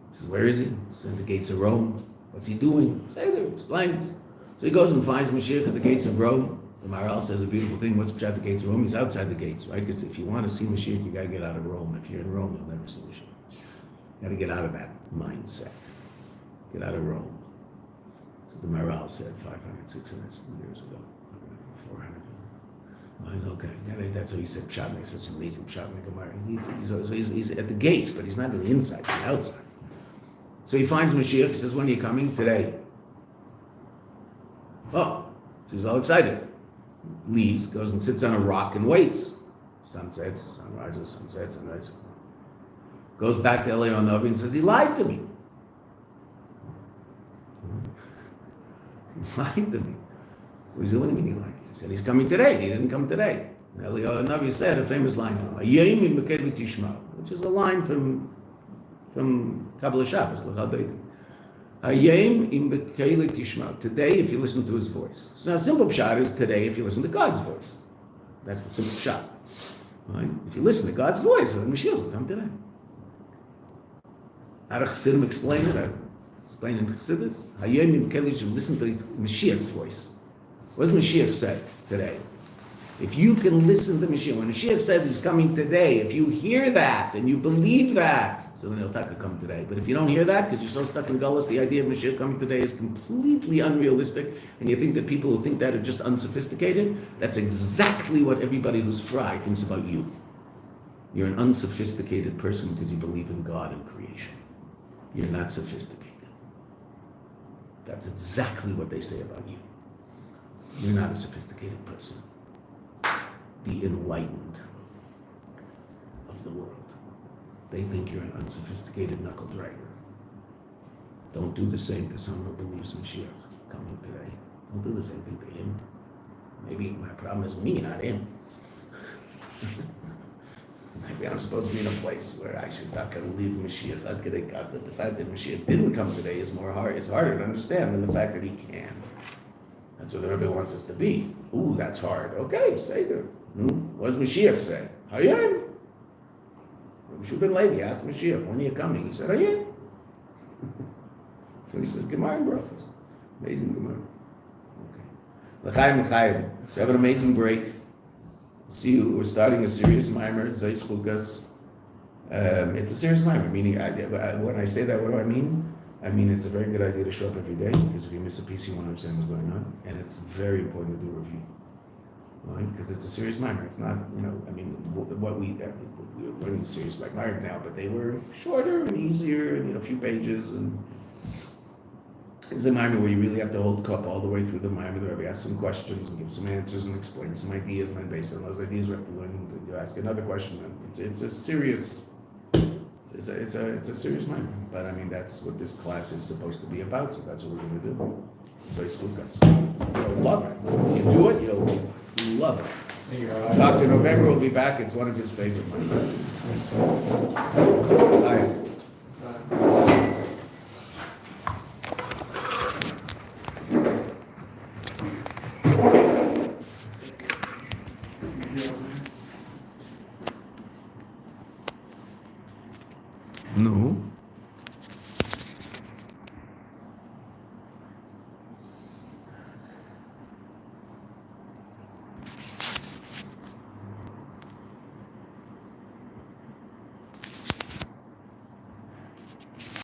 He says, where is he? He's at the gates of Rome. What's he doing? Say there, explains. So he goes and finds Moshiach at the gates of Rome. The Maharal says a beautiful thing, what's at the gates of Rome? He's outside the gates, right? Because if you want to see Moshiach, you got to get out of Rome. If you're in Rome, you'll never see Moshiach. You got to get out of that mindset. Get out of Rome. That's what the Maharal said 500, 600 years ago, 400. Okay, that's what he said. Pshat makes such an amazing Pshat in the Gemara. He's at the gates, but he's not on the inside, he's outside. So he finds Moshiach. He says, when are you coming? Today. Oh, so he's all excited. Leaves, goes and sits on a rock and waits. Sun sets, sun rises, sun sets, sun rises. Goes back to Eliyahu Novi and says, he lied to me. He lied to me. What do you mean he lied? He said he's coming today. He didn't come today. And Eliyahu Novi said a famous line to him, which is a line from Kabbalah Shabbos. Today, if you listen to his voice. So a simple pshat is today if you listen to God's voice. That's the simple pshat. Right? If you listen to God's voice, then Mashiach will come today. How do Chassidim explain it? I explain in Chassidus. Hayom im keli should listen to Mashiach's voice. What does Mashiach say today? If you can listen to Mashiach, when Mashiach says he's coming today, if you hear that and you believe that, so then he'll come today. But if you don't hear that, because you're so stuck in Gullus, the idea of Mashiach coming today is completely unrealistic, and you think that people who think that are just unsophisticated, that's exactly what everybody who's fry thinks about you. You're an unsophisticated person because you believe in God and creation. You're not sophisticated. That's exactly what they say about you. You're not a sophisticated person. The enlightened of the world. They think you're an unsophisticated knuckle dragger. Don't do the same to someone who believes in Mashiach coming today. Don't do the same thing to him. Maybe my problem is me, not him. Maybe I'm supposed to be in a place where I should not believe Mashiach. But the fact that Mashiach didn't come today is it's harder to understand than the fact that he can. That's what the Rebbe wants us to be. Ooh, that's hard. Okay, say there. What does Moshiach say? Hayan. Rabbi ben Levi asked Moshiach, when are you coming? He said, Hayan. So he says, Gemara and Brachos. Amazing Gemara. Okay. L'chaim, l'chaim. So have an amazing break. See you. We're starting a serious mimer, Zeis Chukas. It's a serious mimer, meaning, when I say that, what do I mean? I mean, it's a very good idea to show up every day, because if you miss a piece, you won't understand what's going on. And it's very important to do a review. Right? Because it's a serious mimer. It's not, what we're running serious like mimer now, but they were shorter and easier, and a few pages. And it's a mimer where you really have to hold cup all the way through the mimer. The Rebbe asks some questions and give some answers and explain some ideas, and then based on those ideas, we have to learn to ask another question. And it's a serious. It's a serious mimer, but that's what this class is supposed to be about, so that's what we're going to do. So it's Lucas. You'll love it. If you do it, you'll love it. Dr. November will be back. It's one of his favorite mimers. Hi.